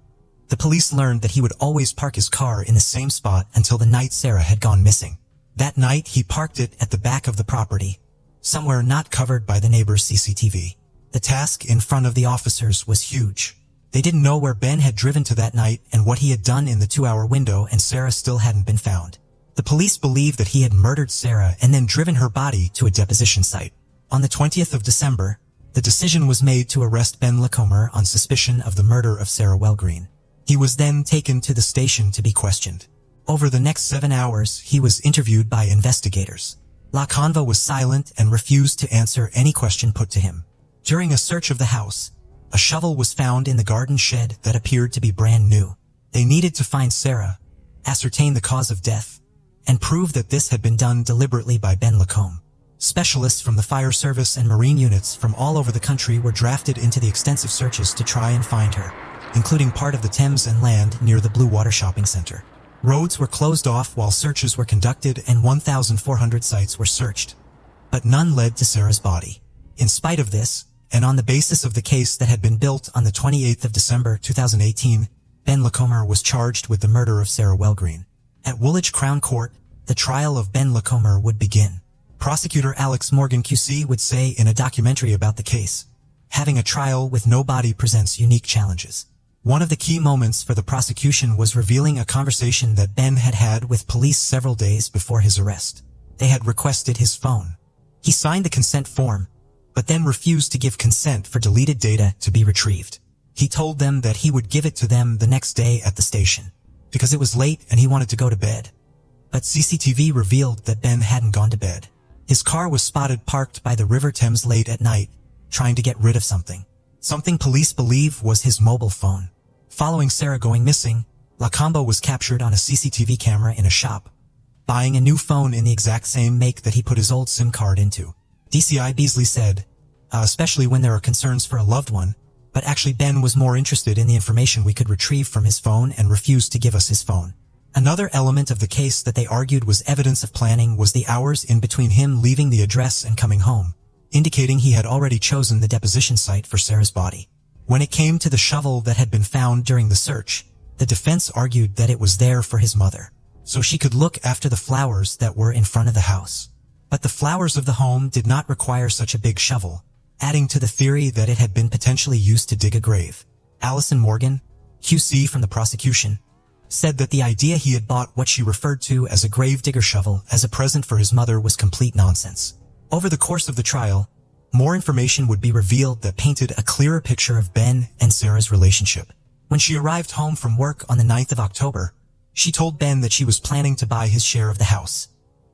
The police learned that he would always park his car in the same spot until the night Sarah had gone missing. That night, he parked it at the back of the property, somewhere not covered by the neighbor's CCTV. The task in front of the officers was huge. They didn't know where Ben had driven to that night and what he had done in the 2-hour window, and Sarah still hadn't been found. The police believed that he had murdered Sarah and then driven her body to a deposition site. On the 20th of December, the decision was made to arrest Ben Lacomer on suspicion of the murder of Sarah Wellgreen. He was then taken to the station to be questioned. Over the next 7 hours, he was interviewed by investigators. LaConva was silent and refused to answer any question put to him. During a search of the house, a shovel was found in the garden shed that appeared to be brand new. They needed to find Sarah, ascertain the cause of death, and prove that this had been done deliberately by Ben Lacombe. Specialists from the fire service and marine units from all over the country were drafted into the extensive searches to try and find her, including part of the Thames and land near the Blue Water Shopping Centre. Roads were closed off while searches were conducted and 1,400 sites were searched, but none led to Sarah's body. In spite of this, and on the basis of the case that had been built on the 28th of December 2018, Ben Lacomer was charged with the murder of Sarah Wellgreen. At Woolwich Crown Court, the trial of Ben Lacomer would begin. Prosecutor Alex Morgan QC would say in a documentary about the case, "Having a trial with no body presents unique challenges. One of the key moments for the prosecution was revealing a conversation that Ben had had with police several days before his arrest. They had requested his phone. He signed the consent form, but then refused to give consent for deleted data to be retrieved. He told them that he would give it to them the next day at the station, because it was late and he wanted to go to bed. But CCTV revealed that Ben hadn't gone to bed. His car was spotted parked by the River Thames late at night, trying to get rid of something. Something police believe was his mobile phone. Following Sarah going missing, Lacombe was captured on a CCTV camera in a shop, buying a new phone in the exact same make that he put his old SIM card into. DCI Beasley said, especially when there are concerns for a loved one, but actually Ben was more interested in the information we could retrieve from his phone and refused to give us his phone. Another element of the case that they argued was evidence of planning was the hours in between him leaving the address and coming home, indicating he had already chosen the deposition site for Sarah's body. When it came to the shovel that had been found during the search, the defense argued that it was there for his mother, so she could look after the flowers that were in front of the house. But the flowers of the home did not require such a big shovel, adding to the theory that it had been potentially used to dig a grave. Alison Morgan, QC from the prosecution, said that the idea he had bought what she referred to as a grave digger shovel as a present for his mother was complete nonsense. Over the course of the trial, more information would be revealed that painted a clearer picture of Ben and Sarah's relationship. When she arrived home from work on the 9th of October, she told Ben that she was planning to buy his share of the house,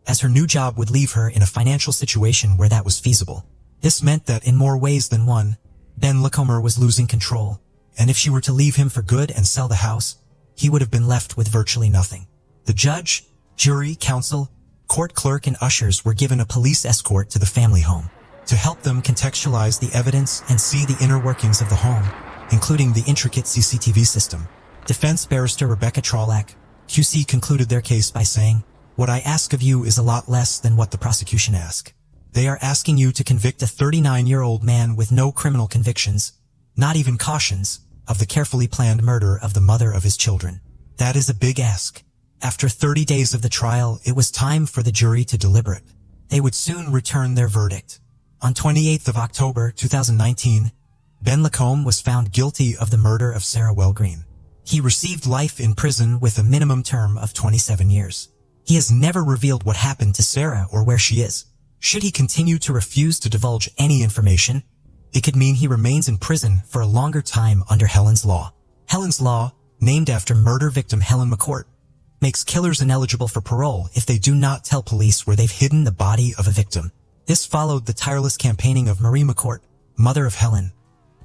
as her new job would leave her in a financial situation where that was feasible. This meant that in more ways than one, Ben Lacomer was losing control, and if she were to leave him for good and sell the house, he would have been left with virtually nothing. The judge, jury, counsel, court clerk, and ushers were given a police escort to the family home. To help them contextualize the evidence and see the inner workings of the home, including the intricate CCTV system. Defense barrister Rebecca Trolak, QC, concluded their case by saying, "What I ask of you is a lot less than what the prosecution asked. They are asking you to convict a 39-year-old man with no criminal convictions, not even cautions, of the carefully planned murder of the mother of his children. That is a big ask." After 30 days of the trial, it was time for the jury to deliberate. They would soon return their verdict. On 28th of October 2019, Ben Lacombe was found guilty of the murder of Sarah Wellgreen. He received life in prison with a minimum term of 27 years. He has never revealed what happened to Sarah or where she is. Should he continue to refuse to divulge any information, it could mean he remains in prison for a longer time under Helen's Law. Helen's Law, named after murder victim Helen McCourt, makes killers ineligible for parole if they do not tell police where they've hidden the body of a victim. This followed the tireless campaigning of Marie McCourt, mother of Helen,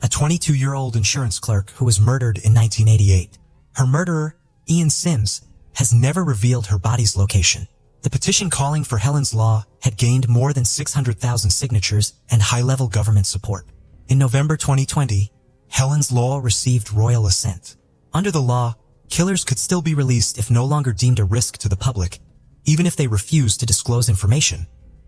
a 22-year-old insurance clerk who was murdered in 1988. Her murderer, Ian Sims, has never revealed her body's location. The petition calling for Helen's Law had gained more than 600,000 signatures and high-level government support. In November 2020, Helen's Law received royal assent. Under the law, killers could still be released if no longer deemed a risk to the public, even if they refuse to disclose information.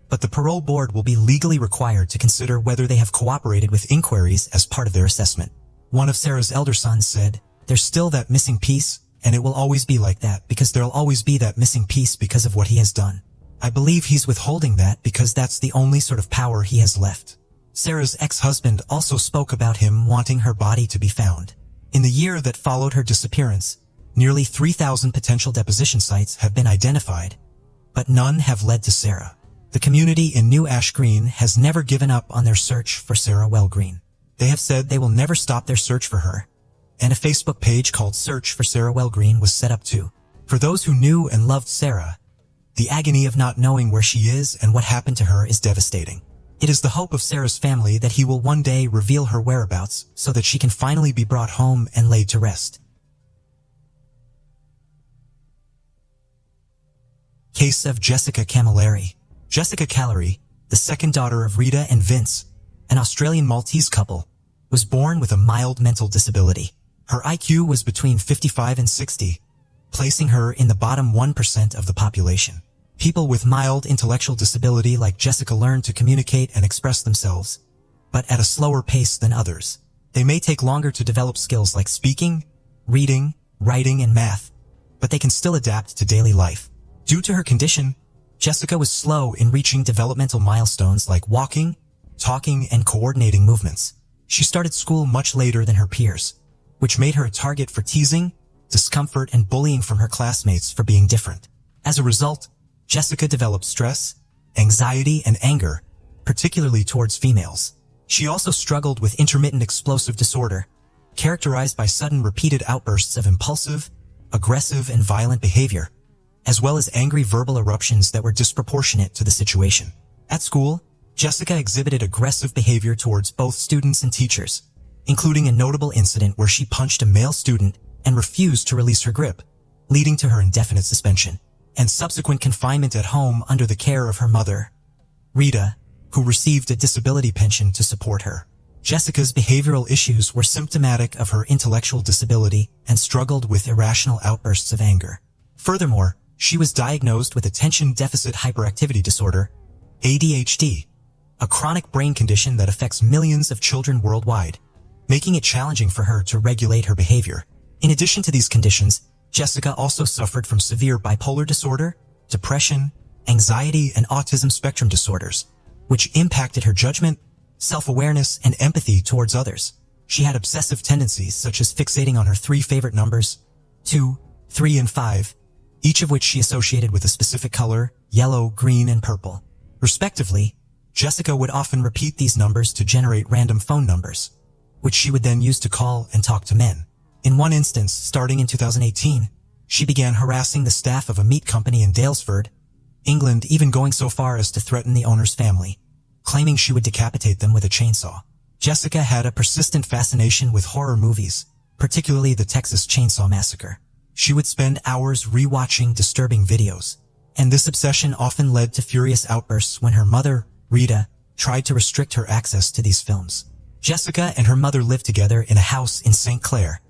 But the parole board will be legally required to consider whether they have cooperated with inquiries as part of their assessment. One of Sarah's elder sons said, "There's still that missing piece, and it will always be like that because there'll always be that missing piece because of what he has done. I believe he's withholding that because that's the only sort of power he has left." Sarah's ex-husband also spoke about him wanting her body to be found. In the year that followed her disappearance, nearly 3,000 potential deposition sites have been identified, but none have led to Sarah. The community in New Ash Green has never given up on their search for Sarah Wellgreen. They have said they will never stop their search for her, and a Facebook page called Search for Sarah Wellgreen was set up too. For those who knew and loved Sarah, the agony of not knowing where she is and what happened to her is devastating. It is the hope of Sarah's family that he will one day reveal her whereabouts so that she can finally be brought home and laid to rest. Case of Jessica Camilleri. Jessica Camilleri, the second daughter of Rita and Vince, an Australian Maltese couple, was born with a mild mental disability. Her IQ was between 55 and 60, placing her in the bottom 1% of the population. People with mild intellectual disability like Jessica learn to communicate and express themselves, but at a slower pace than others. They may take longer to develop skills like speaking, reading, writing, and math, but they can still adapt to daily life. Due to her condition, Jessica was slow in reaching developmental milestones like walking, talking, and coordinating movements. She started school much later than her peers, which made her a target for teasing, discomfort, and bullying from her classmates for being different. As a result, Jessica developed stress, anxiety, and anger, particularly towards females. She also struggled with intermittent explosive disorder, characterized by sudden repeated outbursts of impulsive, aggressive, and violent behavior, as well as angry verbal eruptions that were disproportionate to the situation. At school, Jessica exhibited aggressive behavior towards both students and teachers, including a notable incident where she punched a male student and refused to release her grip, leading to her indefinite suspension and subsequent confinement at home under the care of her mother, Rita, who received a disability pension to support her. Jessica's behavioral issues were symptomatic of her intellectual disability and struggled with irrational outbursts of anger. Furthermore, she was diagnosed with attention deficit hyperactivity disorder, ADHD, a chronic brain condition that affects millions of children worldwide, making it challenging for her to regulate her behavior. In addition to these conditions, Jessica also suffered from severe bipolar disorder, depression, anxiety, and autism spectrum disorders, which impacted her judgment, self-awareness, and empathy towards others. She had obsessive tendencies such as fixating on her 3 favorite numbers, 2, 3, and 5, each of which she associated with a specific color, yellow, green, and purple. Respectively, Jessica would often repeat these numbers to generate random phone numbers, which she would then use to call and talk to men. In one instance, starting in 2018, she began harassing the staff of a meat company in Daylesford, England, even going so far as to threaten the owner's family, claiming she would decapitate them with a chainsaw. Jessica had a persistent fascination with horror movies, particularly the Texas Chainsaw Massacre. She would spend hours rewatching disturbing videos, and this obsession often led to furious outbursts when her mother, Rita, tried to restrict her access to these films. Jessica and her mother lived together in a house in St. Clair,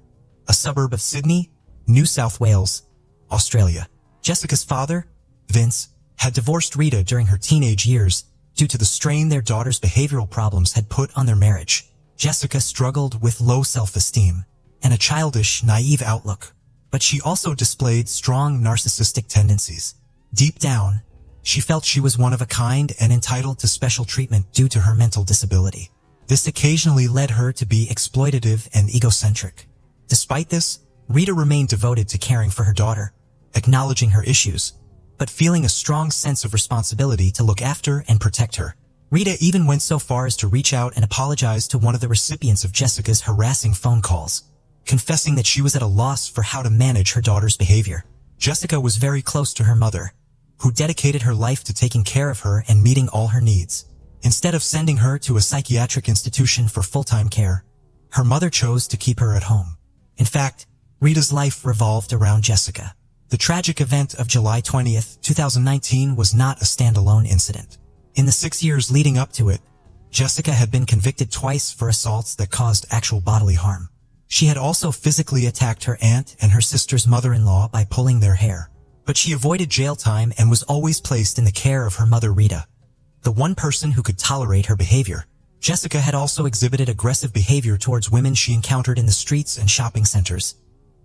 a suburb of Sydney, New South Wales, Australia. Jessica's father, Vince, had divorced Rita during her teenage years due to the strain their daughter's behavioral problems had put on their marriage. Jessica struggled with low self-esteem and a childish, naive outlook, but she also displayed strong narcissistic tendencies. Deep down, she felt she was one of a kind and entitled to special treatment due to her mental disability. This occasionally led her to be exploitative and egocentric. Despite this, Rita remained devoted to caring for her daughter, acknowledging her issues, but feeling a strong sense of responsibility to look after and protect her. Rita even went so far as to reach out and apologize to one of the recipients of Jessica's harassing phone calls, confessing that she was at a loss for how to manage her daughter's behavior. Jessica was very close to her mother, who dedicated her life to taking care of her and meeting all her needs. Instead of sending her to a psychiatric institution for full-time care, her mother chose to keep her at home. In fact, Rita's life revolved around Jessica. The tragic event of July 20th, 2019 was not a standalone incident. In the 6 years leading up to it, Jessica had been convicted twice for assaults that caused actual bodily harm. She had also physically attacked her aunt and her sister's mother-in-law by pulling their hair. But she avoided jail time and was always placed in the care of her mother Rita, the one person who could tolerate her behavior. Jessica had also exhibited aggressive behavior towards women she encountered in the streets and shopping centers,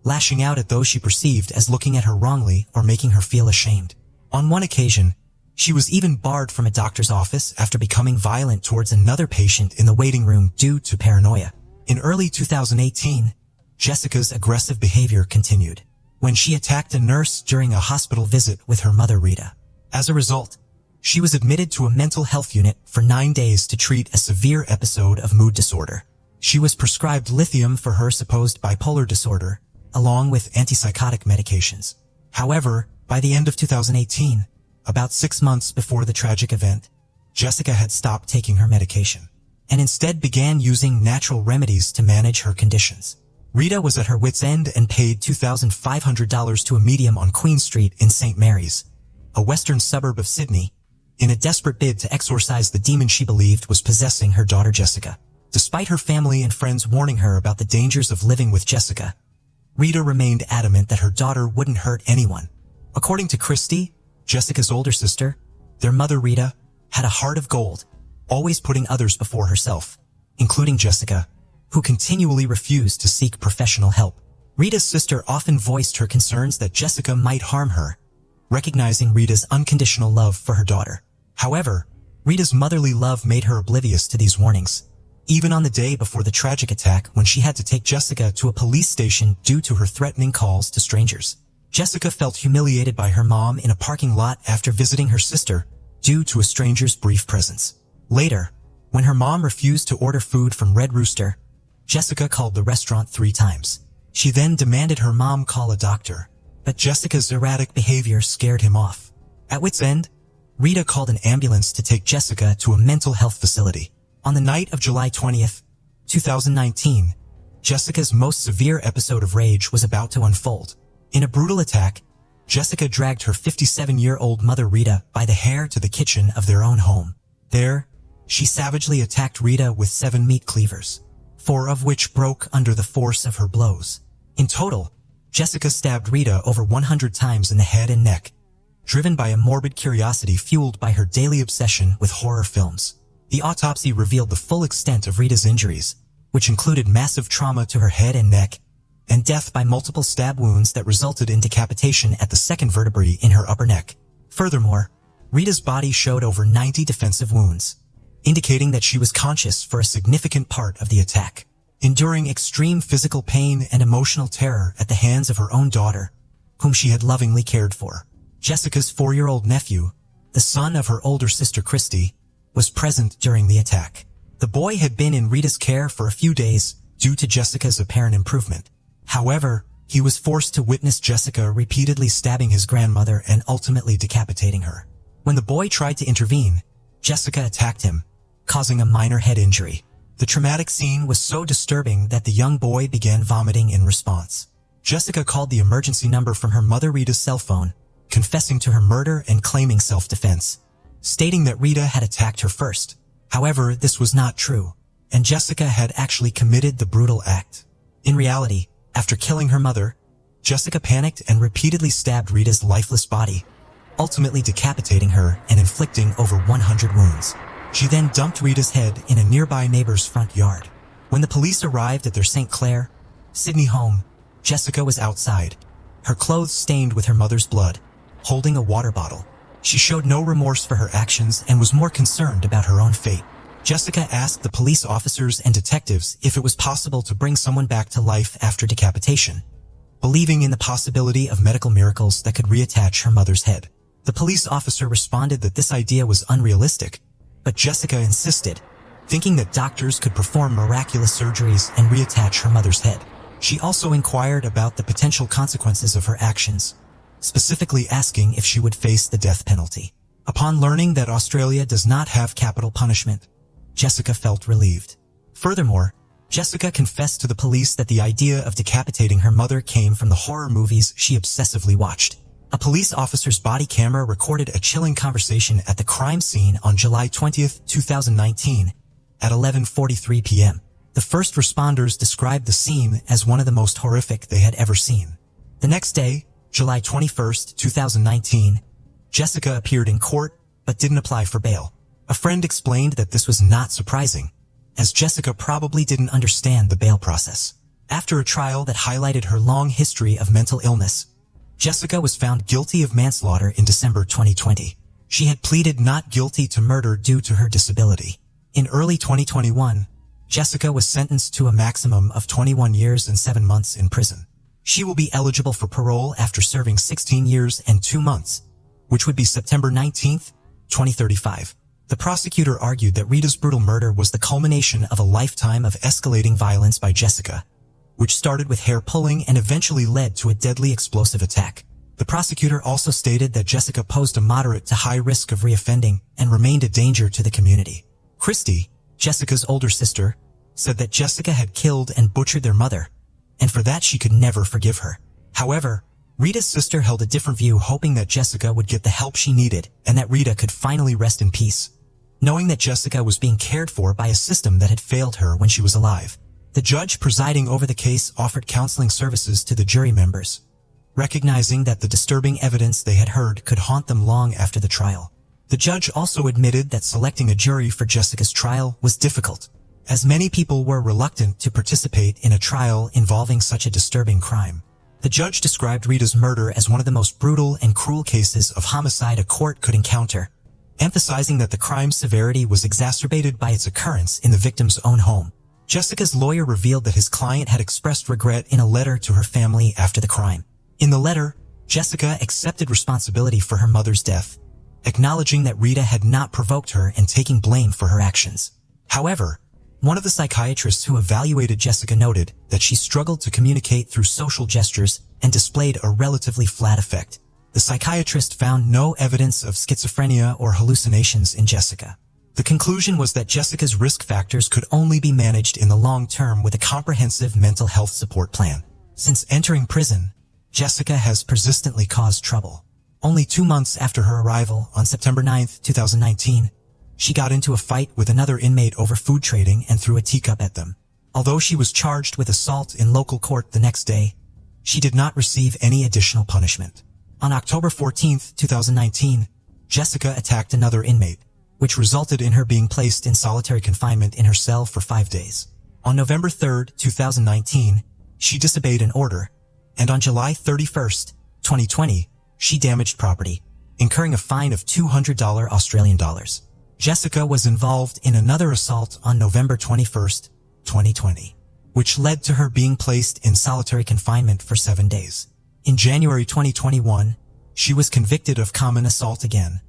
lashing out at those she perceived as looking at her wrongly or making her feel ashamed. On one occasion, she was even barred from a doctor's office after becoming violent towards another patient in the waiting room due to paranoia. In early 2018, Jessica's aggressive behavior continued when she attacked a nurse during a hospital visit with her mother Rita. As a result, she was admitted to a mental health unit for 9 days to treat a severe episode of mood disorder. She was prescribed lithium for her supposed bipolar disorder, along with antipsychotic medications. However, by the end of 2018, about 6 months before the tragic event, Jessica had stopped taking her medication and instead began using natural remedies to manage her conditions. Rita was at her wit's end and paid $2,500 to a medium on Queen Street in St. Mary's, a western suburb of Sydney, in a desperate bid to exorcise the demon she believed was possessing her daughter Jessica. Despite her family and friends warning her about the dangers of living with Jessica, Rita remained adamant that her daughter wouldn't hurt anyone. According to Christy, Jessica's older sister, their mother Rita had a heart of gold, always putting others before herself, including Jessica, who continually refused to seek professional help. Rita's sister often voiced her concerns that Jessica might harm her, recognizing Rita's unconditional love for her daughter. However, Rita's motherly love made her oblivious to these warnings, even on the day before the tragic attack when she had to take Jessica to a police station due to her threatening calls to strangers. Jessica felt humiliated by her mom in a parking lot after visiting her sister due to a stranger's brief presence. Later, when her mom refused to order food from Red Rooster, Jessica called the restaurant 3 times. She then demanded her mom call a doctor, but Jessica's erratic behavior scared him off. At wit's end, Rita called an ambulance to take Jessica to a mental health facility. On the night of July 20th, 2019, Jessica's most severe episode of rage was about to unfold. In a brutal attack, Jessica dragged her 57-year-old mother Rita by the hair to the kitchen of their own home. There, she savagely attacked Rita with 7 meat cleavers, 4 of which broke under the force of her blows. In total, Jessica stabbed Rita over 100 times in the head and neck, driven by a morbid curiosity fueled by her daily obsession with horror films. The autopsy revealed the full extent of Rita's injuries, which included massive trauma to her head and neck, and death by multiple stab wounds that resulted in decapitation at the second vertebrae in her upper neck. Furthermore, Rita's body showed over 90 defensive wounds, indicating that she was conscious for a significant part of the attack, enduring extreme physical pain and emotional terror at the hands of her own daughter, whom she had lovingly cared for. Jessica's 4-year-old nephew, the son of her older sister Christy, was present during the attack. The boy had been in Rita's care for a few days due to Jessica's apparent improvement. However, he was forced to witness Jessica repeatedly stabbing his grandmother and ultimately decapitating her. When the boy tried to intervene, Jessica attacked him, causing a minor head injury. The traumatic scene was so disturbing that the young boy began vomiting in response. Jessica called the emergency number from her mother Rita's cell phone, confessing to her murder and claiming self-defense, stating that Rita had attacked her first. However, this was not true. and Jessica had actually committed the brutal act. In reality, after killing her mother, Jessica panicked and repeatedly stabbed Rita's lifeless body, ultimately decapitating her and inflicting over 100 wounds. She then dumped Rita's head in a nearby neighbor's front yard. When the police arrived at their St. Clair, Sydney home, Jessica was outside, her clothes stained with her mother's blood, holding a water bottle. She showed no remorse for her actions and was more concerned about her own fate. Jessica asked the police officers and detectives if it was possible to bring someone back to life after decapitation, believing in the possibility of medical miracles that could reattach her mother's head. The police officer responded that this idea was unrealistic, but Jessica insisted, thinking that doctors could perform miraculous surgeries and reattach her mother's head. She also inquired about the potential consequences of her actions, specifically asking if she would face the death penalty. Upon learning that Australia does not have capital punishment, Jessica felt relieved. Furthermore, Jessica confessed to the police that the idea of decapitating her mother came from the horror movies she obsessively watched. A police officer's body camera recorded a chilling conversation at the crime scene on July 20, 2019, at 11:43 p.m. The first responders described the scene as one of the most horrific they had ever seen. The next day, July 21, 2019, Jessica appeared in court but didn't apply for bail. A friend explained that this was not surprising, as Jessica probably didn't understand the bail process. After a trial that highlighted her long history of mental illness, Jessica was found guilty of manslaughter in December 2020. She had pleaded not guilty to murder due to her disability. In early 2021, Jessica was sentenced to a maximum of 21 years and 7 months in prison. She will be eligible for parole after serving 16 years and 2 months, which would be September 19, 2035. The prosecutor argued that Rita's brutal murder was the culmination of a lifetime of escalating violence by Jessica, which started with hair pulling and eventually led to a deadly explosive attack. The prosecutor also stated that Jessica posed a moderate to high risk of reoffending and remained a danger to the community. Christy, Jessica's older sister, said that Jessica had killed and butchered their mother, and for that she could never forgive her. However, Rita's sister held a different view, hoping that Jessica would get the help she needed and that Rita could finally rest in peace, knowing that Jessica was being cared for by a system that had failed her when she was alive. The judge presiding over the case offered counseling services to the jury members, recognizing that the disturbing evidence they had heard could haunt them long after the trial. The judge also admitted that selecting a jury for Jessica's trial was difficult, as many people were reluctant to participate in a trial involving such a disturbing crime. The judge described Rita's murder as one of the most brutal and cruel cases of homicide a court could encounter, emphasizing that the crime's severity was exacerbated by its occurrence in the victim's own home. Jessica's lawyer revealed that his client had expressed regret in a letter to her family after the crime. In the letter, Jessica accepted responsibility for her mother's death, acknowledging that Rita had not provoked her and taking blame for her actions. However, one of the psychiatrists who evaluated Jessica noted that she struggled to communicate through social gestures and displayed a relatively flat affect. The psychiatrist found no evidence of schizophrenia or hallucinations in Jessica. The conclusion was that Jessica's risk factors could only be managed in the long term with a comprehensive mental health support plan. Since entering prison, Jessica has persistently caused trouble. Only 2 months after her arrival on September 9, 2019, she got into a fight with another inmate over food trading and threw a teacup at them. Although she was charged with assault in local court the next day, she did not receive any additional punishment. On October 14, 2019, Jessica attacked another inmate, which resulted in her being placed in solitary confinement in her cell for 5 days. On November 3, 2019, she disobeyed an order, and on July 31, 2020, she damaged property, incurring a fine of $200 Australian dollars. Jessica was involved in another assault on November 21, 2020, which led to her being placed in solitary confinement for 7 days. In January 2021, she was convicted of common assault again,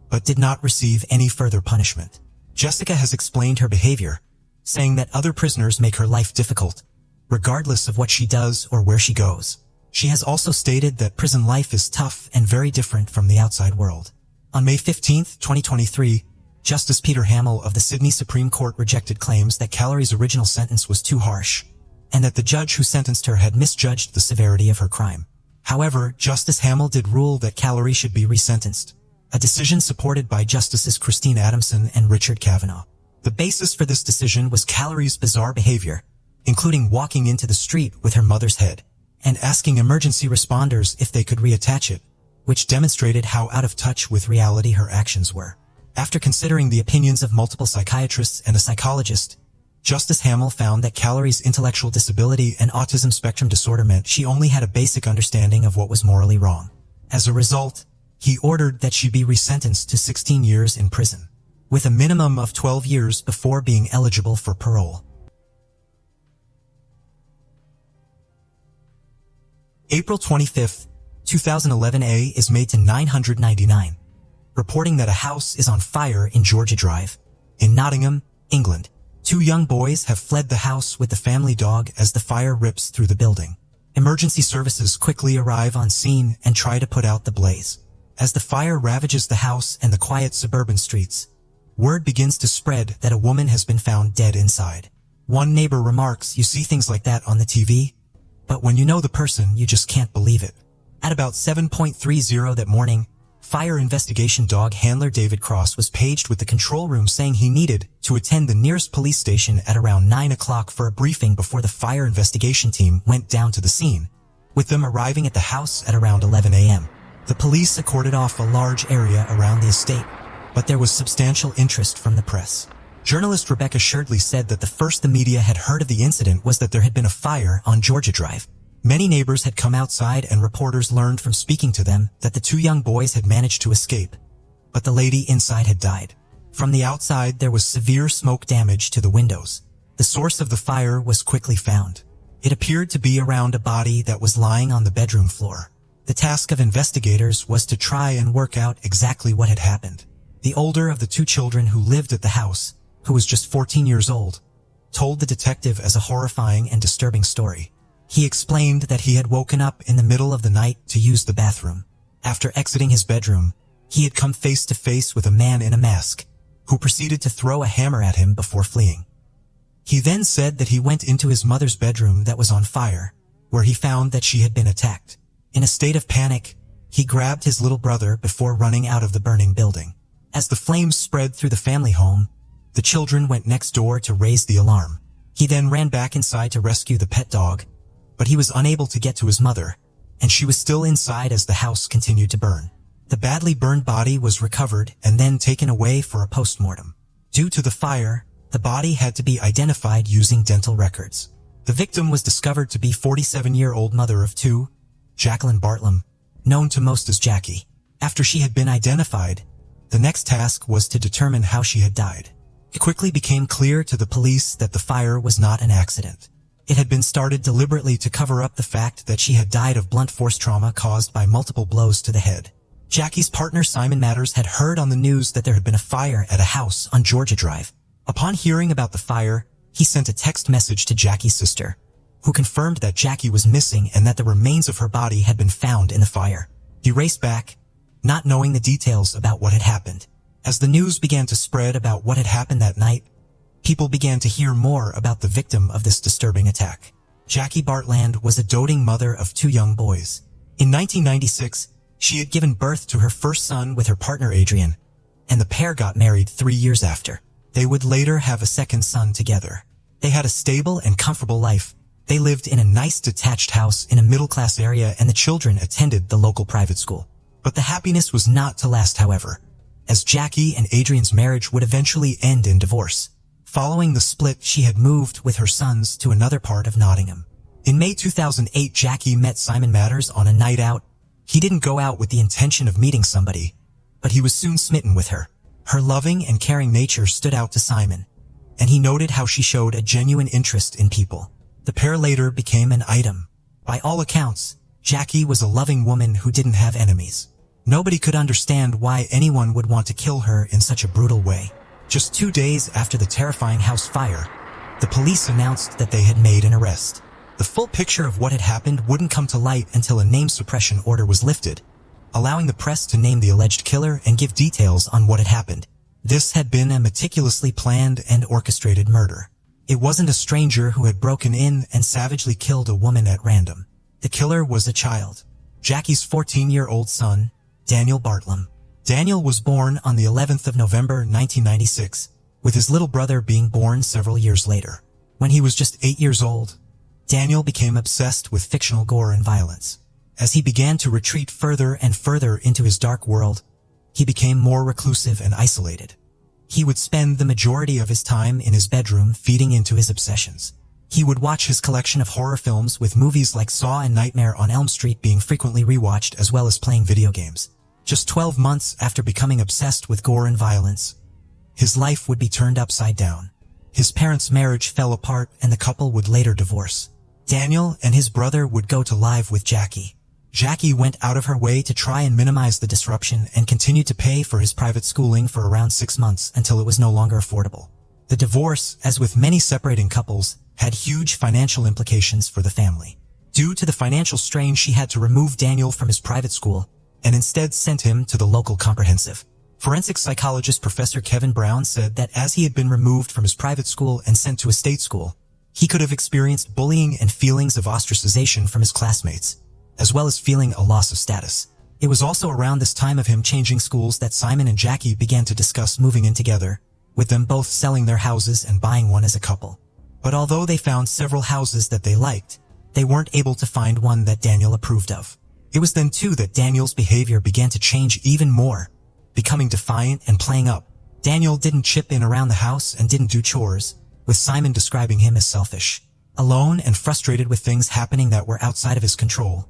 but did not receive any further punishment. Jessica has explained her behavior, saying that other prisoners make her life difficult, regardless of what she does or where she goes. She has also stated that prison life is tough and very different from the outside world. On May 15, 2023, Justice Peter Hamill of the Sydney Supreme Court rejected claims that Callari's original sentence was too harsh, and that the judge who sentenced her had misjudged the severity of her crime. However, Justice Hamill did rule that Callari should be resentenced, a decision supported by Justices Christine Adamson and Richard Kavanaugh. The basis for this decision was Callie's bizarre behavior, including walking into the street with her mother's head and asking emergency responders if they could reattach it, which demonstrated how out of touch with reality her actions were. After considering the opinions of multiple psychiatrists and a psychologist, Justice Hamill found that Callie's intellectual disability and autism spectrum disorder meant she only had a basic understanding of what was morally wrong. As a result, he ordered that she be resentenced to 16 years in prison, with a minimum of 12 years before being eligible for parole. April 25, 2011 A is made to 999, reporting that a house is on fire in Georgia Drive, in Nottingham, England. Two young boys have fled the house with the family dog as the fire rips through the building. Emergency services quickly arrive on scene and try to put out the blaze. As the fire ravages the house and the quiet suburban streets, word begins to spread that a woman has been found dead inside. One neighbor remarks, "You see things like that on the TV, but when you know the person, you just can't believe it." At about 7:30 that morning, fire investigation dog handler David Cross was paged with the control room saying he needed to attend the nearest police station at around 9 o'clock for a briefing before the fire investigation team went down to the scene, with them arriving at the house at around 11 a.m. The police cordoned off a large area around the estate, but there was substantial interest from the press. Journalist Rebecca Sherdley said that the first the media had heard of the incident was that there had been a fire on Georgia Drive. Many neighbors had come outside and reporters learned from speaking to them that the two young boys had managed to escape, but the lady inside had died. From the outside, there was severe smoke damage to the windows. The source of the fire was quickly found. It appeared to be around a body that was lying on the bedroom floor. The task of investigators was to try and work out exactly what had happened. The older of the two children who lived at the house, who was just 14 years old, told the detective as a horrifying and disturbing story. He explained that he had woken up in the middle of the night to use the bathroom. After exiting his bedroom, he had come face to face with a man in a mask, who proceeded to throw a hammer at him before fleeing. He then said that he went into his mother's bedroom that was on fire, where he found that she had been attacked. In a state of panic, he grabbed his little brother before running out of the burning building. As the flames spread through the family home, the children went next door to raise the alarm. He then ran back inside to rescue the pet dog, but he was unable to get to his mother, and she was still inside as the house continued to burn. The badly burned body was recovered and then taken away for a postmortem. Due to the fire, the body had to be identified using dental records. The victim was discovered to be 47-year-old mother of two, Jacqueline Bartlam, known to most as Jackie. After she had been identified, the next task was to determine how she had died. It quickly became clear to the police that the fire was not an accident. It had been started deliberately to cover up the fact that she had died of blunt force trauma caused by multiple blows to the head. Jackie's partner Simon Matters had heard on the news that there had been a fire at a house on Georgia Drive. Upon hearing about the fire, he sent a text message to Jackie's sister, who confirmed that Jackie was missing and that the remains of her body had been found in the fire. He raced back, not knowing the details about what had happened. As the news began to spread about what had happened that night, people began to hear more about the victim of this disturbing attack. Jackie Bartland was a doting mother of two young boys. In 1996, she had given birth to her first son with her partner Adrian, and the pair got married 3 years after. They would later have a second son together. They had a stable and comfortable life. They lived in a nice detached house in a middle-class area, and the children attended the local private school. But the happiness was not to last, however, as Jackie and Adrian's marriage would eventually end in divorce. Following the split, she had moved with her sons to another part of Nottingham. In May 2008, Jackie met Simon Matters on a night out. He didn't go out with the intention of meeting somebody, but he was soon smitten with her. Her loving and caring nature stood out to Simon, and he noted how she showed a genuine interest in people. The pair later became an item. By all accounts, Jackie was a loving woman who didn't have enemies. Nobody could understand why anyone would want to kill her in such a brutal way. Just 2 days after the terrifying house fire, the police announced that they had made an arrest. The full picture of what had happened wouldn't come to light until a name suppression order was lifted, allowing the press to name the alleged killer and give details on what had happened. This had been a meticulously planned and orchestrated murder. It wasn't a stranger who had broken in and savagely killed a woman at random. The killer was a child, Jackie's 14-year-old son, Daniel Bartlam. Daniel was born on the 11th of November 1996, with his little brother being born several years later. When he was just 8 years old, Daniel became obsessed with fictional gore and violence. As he began to retreat further and further into his dark world, he became more reclusive and isolated. He would spend the majority of his time in his bedroom feeding into his obsessions. He would watch his collection of horror films, with movies like Saw and Nightmare on Elm Street being frequently rewatched, as well as playing video games. Just 12 months after becoming obsessed with gore and violence, his life would be turned upside down. His parents' marriage fell apart and the couple would later divorce. Daniel and his brother would go to live with Jackie. Jackie went out of her way to try and minimize the disruption and continued to pay for his private schooling for around 6 months until it was no longer affordable. The divorce, as with many separating couples, had huge financial implications for the family. Due to the financial strain, she had to remove Daniel from his private school and instead sent him to the local comprehensive. Forensic psychologist Professor Kevin Brown said that as he had been removed from his private school and sent to a state school, he could have experienced bullying and feelings of ostracization from his classmates, as well as feeling a loss of status. It was also around this time of him changing schools that Simon and Jackie began to discuss moving in together, with them both selling their houses and buying one as a couple. But although they found several houses that they liked, they weren't able to find one that Daniel approved of. It was then too that Daniel's behavior began to change even more, becoming defiant and playing up. Daniel didn't chip in around the house and didn't do chores, with Simon describing him as selfish. Alone and frustrated with things happening that were outside of his control,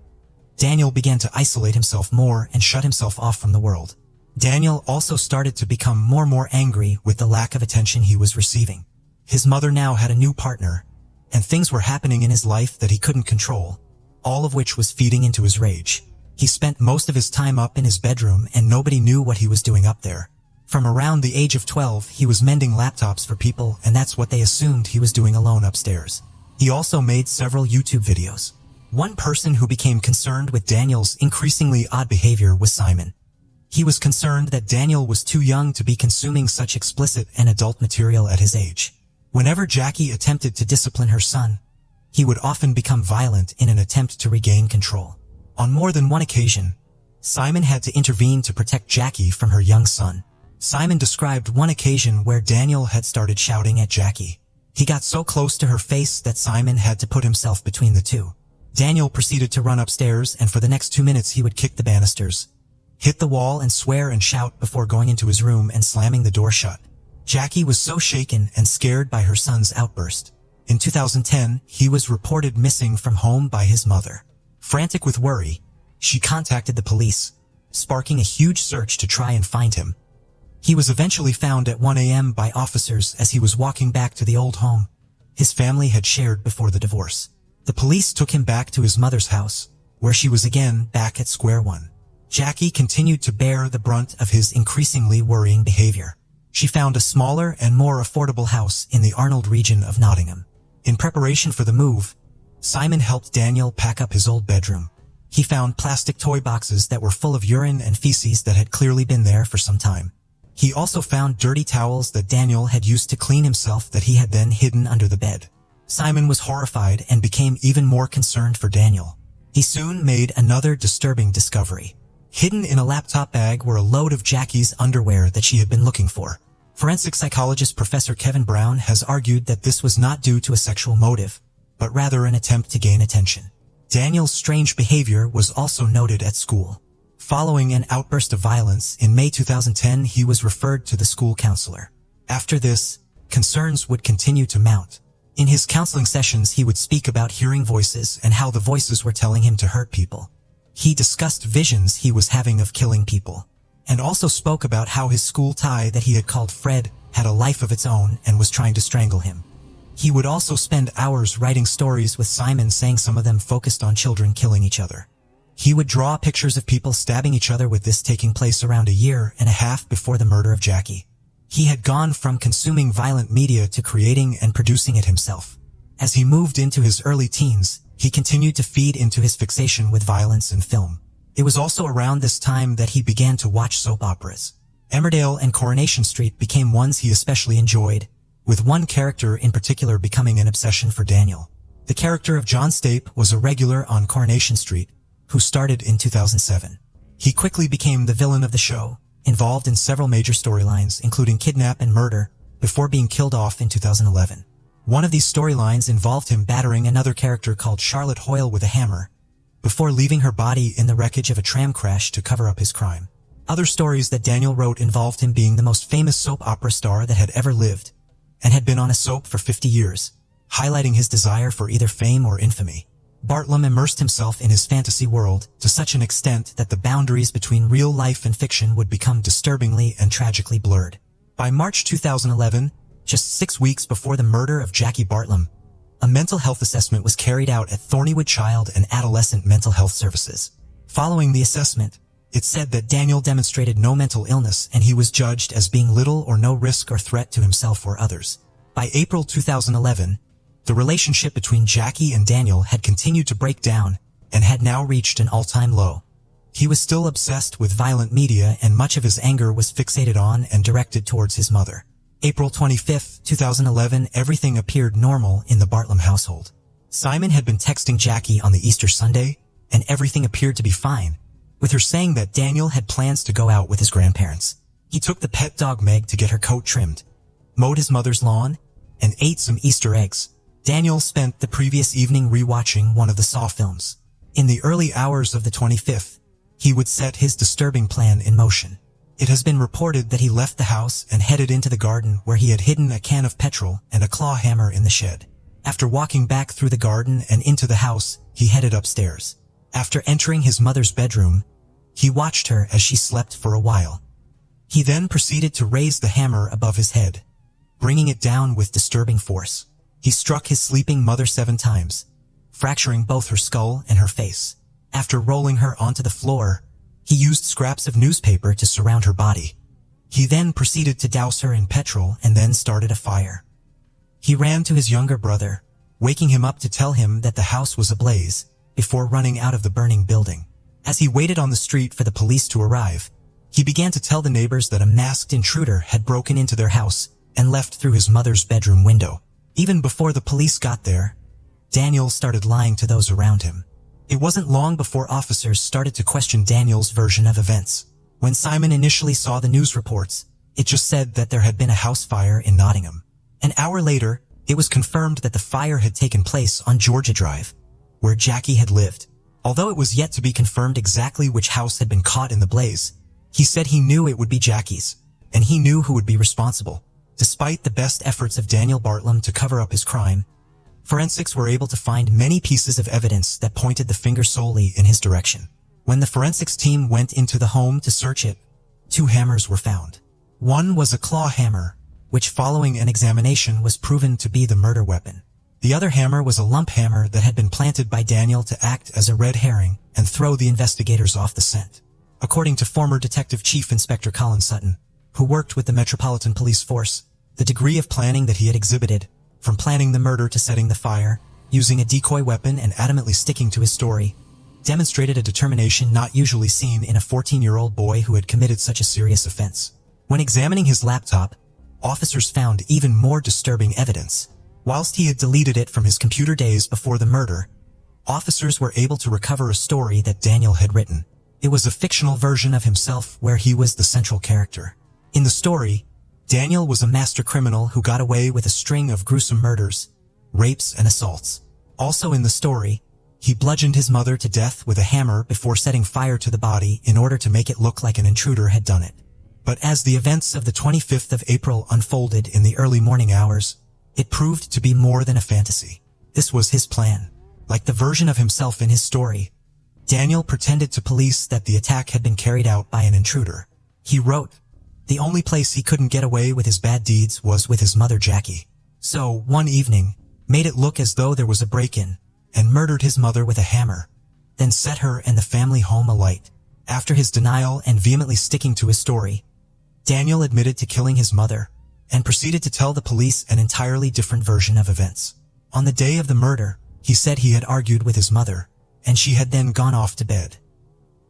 Daniel began to isolate himself more and shut himself off from the world. Daniel also started to become more angry with the lack of attention he was receiving. His mother now had a new partner, and things were happening in his life that he couldn't control, all of which was feeding into his rage. He spent most of his time up in his bedroom and nobody knew what he was doing up there. From around the age of 12, he was mending laptops for people, and that's what they assumed he was doing alone upstairs. He also made several YouTube videos. One person who became concerned with Daniel's increasingly odd behavior was Simon. He was concerned that Daniel was too young to be consuming such explicit and adult material at his age. Whenever Jackie attempted to discipline her son, he would often become violent in an attempt to regain control. On more than one occasion, Simon had to intervene to protect Jackie from her young son. Simon described one occasion where Daniel had started shouting at Jackie. He got so close to her face that Simon had to put himself between the two. Daniel proceeded to run upstairs, and for the next 2 minutes he would kick the banisters, hit the wall, and swear and shout before going into his room and slamming the door shut. Jackie was so shaken and scared by her son's outburst. In 2010, he was reported missing from home by his mother. Frantic with worry, she contacted the police, sparking a huge search to try and find him. He was eventually found at 1 a.m. by officers as he was walking back to the old home his family had shared before the divorce. The police took him back to his mother's house, where she was again back at square one. Jackie continued to bear the brunt of his increasingly worrying behavior. She found a smaller and more affordable house in the Arnold region of Nottingham. In preparation for the move, Simon helped Daniel pack up his old bedroom. He found plastic toy boxes that were full of urine and feces that had clearly been there for some time. He also found dirty towels that Daniel had used to clean himself that he had then hidden under the bed. Simon was horrified and became even more concerned for Daniel. He soon made another disturbing discovery. Hidden in a laptop bag were a load of Jackie's underwear that she had been looking for. Forensic psychologist Professor Kevin Brown has argued that this was not due to a sexual motive, but rather an attempt to gain attention. Daniel's strange behavior was also noted at school. Following an outburst of violence in May 2010, he was referred to the school counselor. After this, concerns would continue to mount. In his counseling sessions, he would speak about hearing voices and how the voices were telling him to hurt people. He discussed visions he was having of killing people, and also spoke about how his school tie that he had called Fred had a life of its own and was trying to strangle him. He would also spend hours writing stories with Simon, saying some of them focused on children killing each other. He would draw pictures of people stabbing each other, with this taking place around a year and a half before the murder of Jackie. He had gone from consuming violent media to creating and producing it himself. As he moved into his early teens, he continued to feed into his fixation with violence and film. It was also around this time that he began to watch soap operas. Emmerdale and Coronation Street became ones he especially enjoyed, with one character in particular becoming an obsession for Daniel. The character of John Stape was a regular on Coronation Street, who started in 2007. He quickly became the villain of the show, involved in several major storylines including kidnap and murder, before being killed off in 2011. One of these storylines involved him battering another character called Charlotte Hoyle with a hammer, before leaving her body in the wreckage of a tram crash to cover up his crime. Other stories that Daniel wrote involved him being the most famous soap opera star that had ever lived, and had been on a soap for 50 years, highlighting his desire for either fame or infamy. Bartlam immersed himself in his fantasy world to such an extent that the boundaries between real life and fiction would become disturbingly and tragically blurred. By March 2011, just 6 weeks before the murder of Jackie Bartlam, a mental health assessment was carried out at Thornywood Child and Adolescent Mental Health Services. Following the assessment, it said that Daniel demonstrated no mental illness and he was judged as being little or no risk or threat to himself or others. By April 2011, the relationship between Jackie and Daniel had continued to break down and had now reached an all-time low. He was still obsessed with violent media and much of his anger was fixated on and directed towards his mother. April 25, 2011, everything appeared normal in the Bartlam household. Simon had been texting Jackie on the Easter Sunday, and everything appeared to be fine, with her saying that Daniel had plans to go out with his grandparents. He took the pet dog Meg to get her coat trimmed, mowed his mother's lawn, and ate some Easter eggs. Daniel spent the previous evening rewatching one of the Saw films. In the early hours of the 25th, he would set his disturbing plan in motion. It has been reported that he left the house and headed into the garden where he had hidden a can of petrol and a claw hammer in the shed. After walking back through the garden and into the house, he headed upstairs. After entering his mother's bedroom, he watched her as she slept for a while. He then proceeded to raise the hammer above his head, bringing it down with disturbing force. He struck his sleeping mother 7 times, fracturing both her skull and her face. After rolling her onto the floor, he used scraps of newspaper to surround her body. He then proceeded to douse her in petrol and then started a fire. He ran to his younger brother, waking him up to tell him that the house was ablaze, before running out of the burning building. As he waited on the street for the police to arrive, he began to tell the neighbors that a masked intruder had broken into their house and left through his mother's bedroom window. Even before the police got there, Daniel started lying to those around him. It wasn't long before officers started to question Daniel's version of events. When Simon initially saw the news reports, it just said that there had been a house fire in Nottingham. An hour later, it was confirmed that the fire had taken place on Georgia Drive, where Jackie had lived. Although it was yet to be confirmed exactly which house had been caught in the blaze, he said he knew it would be Jackie's, and he knew who would be responsible. Despite the best efforts of Daniel Bartlam to cover up his crime, forensics were able to find many pieces of evidence that pointed the finger solely in his direction. When the forensics team went into the home to search it, 2 hammers were found. One was a claw hammer, which following an examination was proven to be the murder weapon. The other hammer was a lump hammer that had been planted by Daniel to act as a red herring and throw the investigators off the scent. According to former Detective Chief Inspector Colin Sutton, who worked with the Metropolitan Police Force, the degree of planning that he had exhibited, from planning the murder to setting the fire, using a decoy weapon and adamantly sticking to his story, demonstrated a determination not usually seen in a 14-year-old boy who had committed such a serious offense. When examining his laptop, officers found even more disturbing evidence. Whilst he had deleted it from his computer days before the murder, officers were able to recover a story that Daniel had written. It was a fictional version of himself where he was the central character. In the story, Daniel was a master criminal who got away with a string of gruesome murders, rapes, and assaults. Also in the story, he bludgeoned his mother to death with a hammer before setting fire to the body in order to make it look like an intruder had done it. But as the events of the 25th of April unfolded in the early morning hours, it proved to be more than a fantasy. This was his plan. Like the version of himself in his story, Daniel pretended to police that the attack had been carried out by an intruder. He wrote, the only place he couldn't get away with his bad deeds was with his mother Jackie. So, one evening, made it look as though there was a break-in, and murdered his mother with a hammer, then set her and the family home alight. After his denial and vehemently sticking to his story, Daniel admitted to killing his mother, and proceeded to tell the police an entirely different version of events. On the day of the murder, he said he had argued with his mother, and she had then gone off to bed.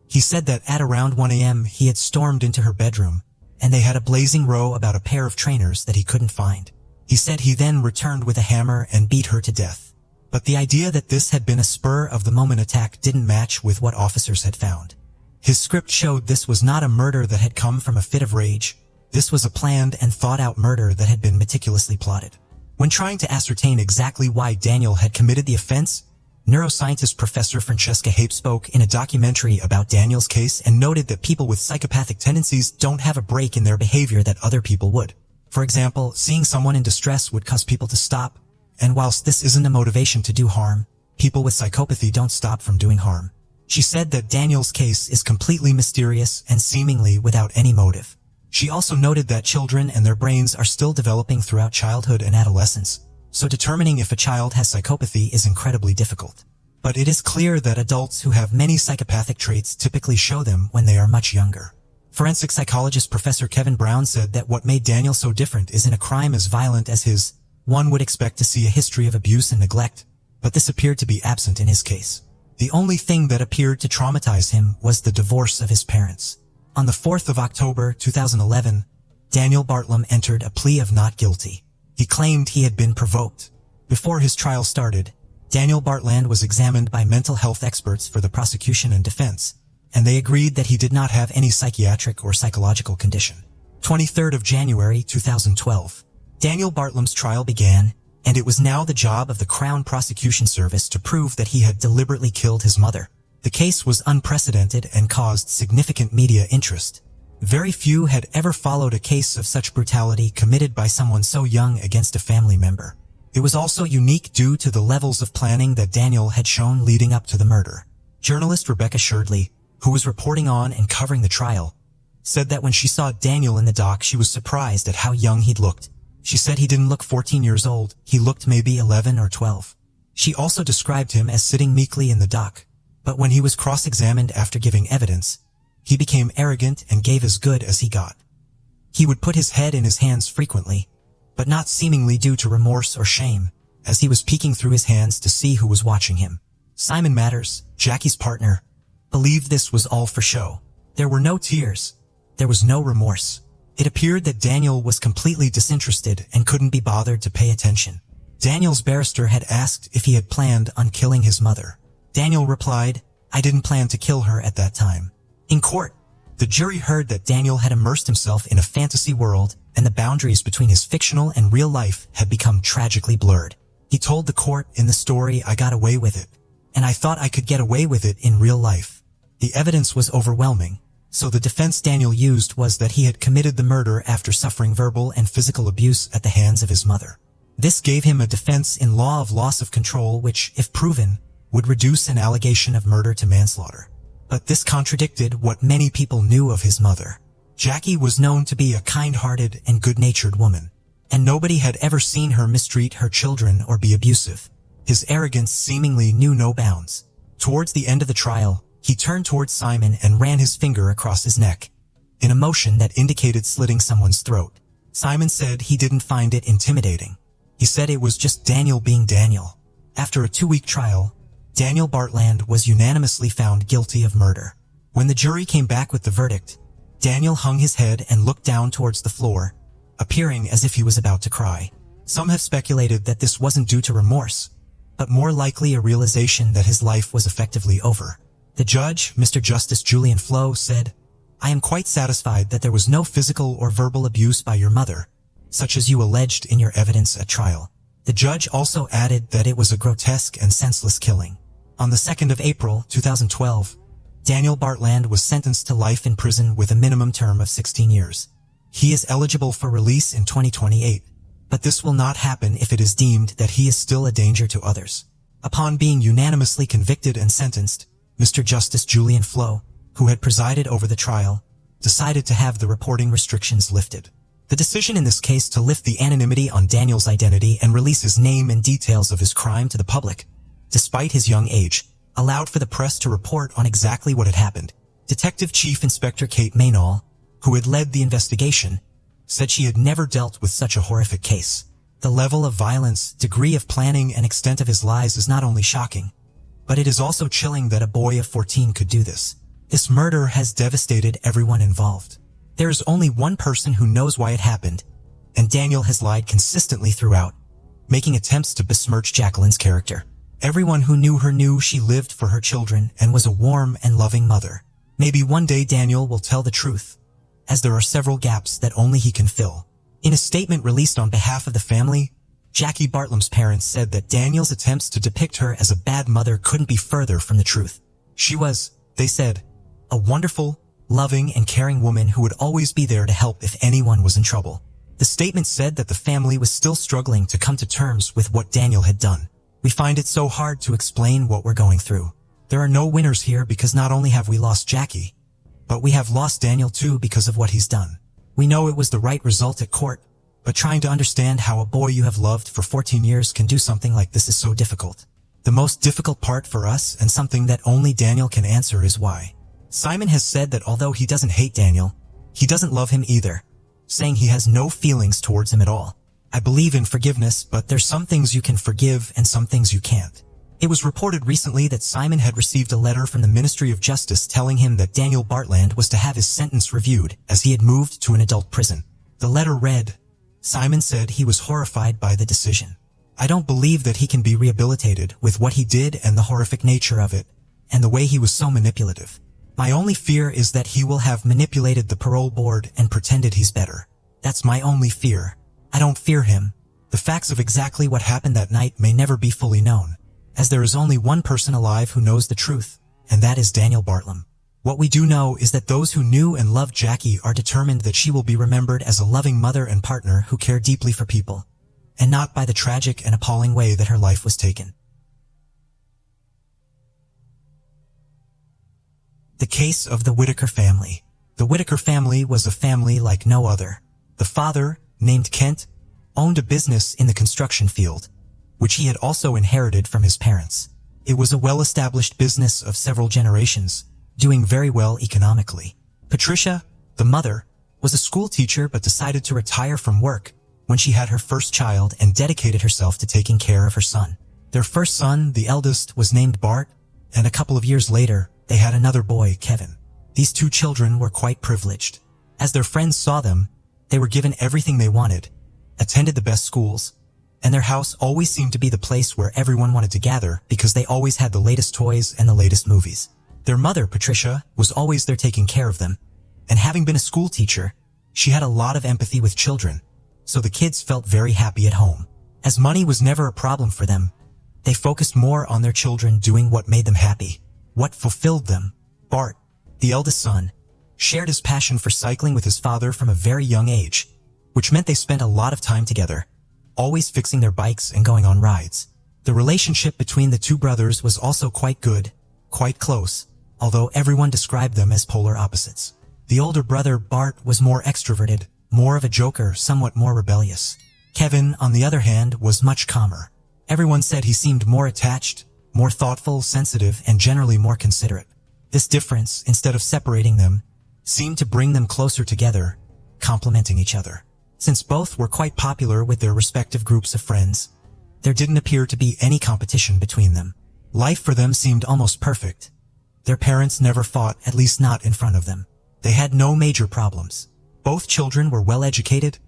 He said that at around 1 a.m. he had stormed into her bedroom, and they had a blazing row about a pair of trainers that he couldn't find. He said he then returned with a hammer and beat her to death. But the idea that this had been a spur-of-the-moment attack didn't match with what officers had found. His script showed this was not a murder that had come from a fit of rage, This was a planned and thought-out murder that had been meticulously plotted. When trying to ascertain exactly why Daniel had committed the offense, neuroscientist Professor Francesca Hape spoke in a documentary about Daniel's case and noted that people with psychopathic tendencies don't have a break in their behavior that other people would. For example, seeing someone in distress would cause people to stop, and whilst this isn't a motivation to do harm, people with psychopathy don't stop from doing harm. She said that Daniel's case is completely mysterious and seemingly without any motive. She also noted that children and their brains are still developing throughout childhood and adolescence, so determining if a child has psychopathy is incredibly difficult. But it is clear that adults who have many psychopathic traits typically show them when they are much younger. Forensic psychologist Professor Kevin Brown said that what made Daniel so different isn't a crime as violent as his. One would expect to see a history of abuse and neglect, but this appeared to be absent in his case. The only thing that appeared to traumatize him was the divorce of his parents. On the 4th of October 2011, Daniel Bartlam entered a plea of not guilty. He claimed he had been provoked. Before his trial started, Daniel Bartlam was examined by mental health experts for the prosecution and defense, and they agreed that he did not have any psychiatric or psychological condition. 23rd of January 2012, Daniel Bartlam's trial began, and it was now the job of the Crown Prosecution Service to prove that he had deliberately killed his mother. The case was unprecedented and caused significant media interest. Very few had ever followed a case of such brutality committed by someone so young against a family member. It was also unique due to the levels of planning that Daniel had shown leading up to the murder. Journalist Rebecca Sherdley, who was reporting on and covering the trial, said that when she saw Daniel in the dock she was surprised at how young he'd looked. She said he didn't look 14 years old, he looked maybe 11 or 12. She also described him as sitting meekly in the dock. But when he was cross-examined after giving evidence, he became arrogant and gave as good as he got. He would put his head in his hands frequently, but not seemingly due to remorse or shame, as he was peeking through his hands to see who was watching him. Simon Matters, Jackie's partner, believed this was all for show. There were no tears. There was no remorse. It appeared that Daniel was completely disinterested and couldn't be bothered to pay attention. Daniel's barrister had asked if he had planned on killing his mother. Daniel replied, "I didn't plan to kill her at that time." In court, the jury heard that Daniel had immersed himself in a fantasy world and the boundaries between his fictional and real life had become tragically blurred. He told the court, "In the story, I got away with it, and I thought I could get away with it in real life." The evidence was overwhelming, so the defense Daniel used was that he had committed the murder after suffering verbal and physical abuse at the hands of his mother. This gave him a defense in law of loss of control which, if proven, would reduce an allegation of murder to manslaughter. But this contradicted what many people knew of his mother. Jackie was known to be a kind-hearted and good-natured woman, and nobody had ever seen her mistreat her children or be abusive. His arrogance seemingly knew no bounds. Towards the end of the trial, he turned towards Simon and ran his finger across his neck, in a motion that indicated slitting someone's throat. Simon said he didn't find it intimidating. He said it was just Daniel being Daniel. After a 2-week trial, Daniel Bartlam was unanimously found guilty of murder. When the jury came back with the verdict, Daniel hung his head and looked down towards the floor, appearing as if he was about to cry. Some have speculated that this wasn't due to remorse, but more likely a realization that his life was effectively over. The judge, Mr. Justice Julian Flo, said, "I am quite satisfied that there was no physical or verbal abuse by your mother, such as you alleged in your evidence at trial." The judge also added that it was a grotesque and senseless killing. On the 2nd of April 2012, Daniel Bartlam was sentenced to life in prison with a minimum term of 16 years. He is eligible for release in 2028, but this will not happen if it is deemed that he is still a danger to others. Upon being unanimously convicted and sentenced, Mr. Justice Julian Flo, who had presided over the trial, decided to have the reporting restrictions lifted. The decision in this case to lift the anonymity on Daniel's identity and release his name and details of his crime to the public, despite his young age, allowed for the press to report on exactly what had happened. Detective Chief Inspector Kate Maynall, who had led the investigation, said she had never dealt with such a horrific case. The level of violence, degree of planning, and extent of his lies is not only shocking, but it is also chilling that a boy of 14 could do this. This murder has devastated everyone involved. There is only one person who knows why it happened, and Daniel has lied consistently throughout, making attempts to besmirch Jacqueline's character. Everyone who knew her knew she lived for her children and was a warm and loving mother. Maybe one day Daniel will tell the truth, as there are several gaps that only he can fill. In a statement released on behalf of the family, Jackie Bartlam's parents said that Daniel's attempts to depict her as a bad mother couldn't be further from the truth. She was, they said, a wonderful, loving and caring woman who would always be there to help if anyone was in trouble. The statement said that the family was still struggling to come to terms with what Daniel had done. We find it so hard to explain what we're going through. There are no winners here because not only have we lost Jackie, but we have lost Daniel too because of what he's done. We know it was the right result at court, but trying to understand how a boy you have loved for 14 years can do something like this is so difficult. The most difficult part for us, and something that only Daniel can answer, is why. Simon has said that although he doesn't hate Daniel, he doesn't love him either, saying he has no feelings towards him at all. I believe in forgiveness, but there's some things you can forgive and some things you can't. It was reported recently that Simon had received a letter from the Ministry of Justice telling him that Daniel Bartland was to have his sentence reviewed as he had moved to an adult prison. The letter read, Simon said he was horrified by the decision. I don't believe that he can be rehabilitated with what he did and the horrific nature of it, and the way he was so manipulative. My only fear is that he will have manipulated the parole board and pretended he's better. That's my only fear. I don't fear him. The facts of exactly what happened that night may never be fully known, as there is only one person alive who knows the truth, and that is Daniel Bartlam. What we do know is that those who knew and loved Jackie are determined that she will be remembered as a loving mother and partner who cared deeply for people, and not by the tragic and appalling way that her life was taken. The case of the Whitaker family. The Whitaker family was a family like no other. The father, named Kent, owned a business in the construction field, which he had also inherited from his parents. It was a well-established business of several generations, doing very well economically. Patricia, the mother, was a school teacher but decided to retire from work when she had her first child and dedicated herself to taking care of her son. Their first son, the eldest, was named Bart, and a couple of years later, they had another boy, Kevin. These two children were quite privileged. As their friends saw them, they were given everything they wanted, attended the best schools, and their house always seemed to be the place where everyone wanted to gather because they always had the latest toys and the latest movies. Their mother, Patricia, was always there taking care of them, and having been a school teacher, she had a lot of empathy with children, so the kids felt very happy at home. As money was never a problem for them, they focused more on their children doing what made them happy, what fulfilled them. Bart, the eldest son, shared his passion for cycling with his father from a very young age, which meant they spent a lot of time together, always fixing their bikes and going on rides. The relationship between the two brothers was also quite good, quite close, although everyone described them as polar opposites. The older brother, Bart, was more extroverted, more of a joker, somewhat more rebellious. Kevin, on the other hand, was much calmer. Everyone said he seemed more attached, more thoughtful, sensitive, and generally more considerate. This difference, instead of separating them, seemed to bring them closer together, complementing each other. Since both were quite popular with their respective groups of friends, there didn't appear to be any competition between them. Life for them seemed almost perfect. Their parents never fought, at least not in front of them. They had no major problems. Both children were well-educated,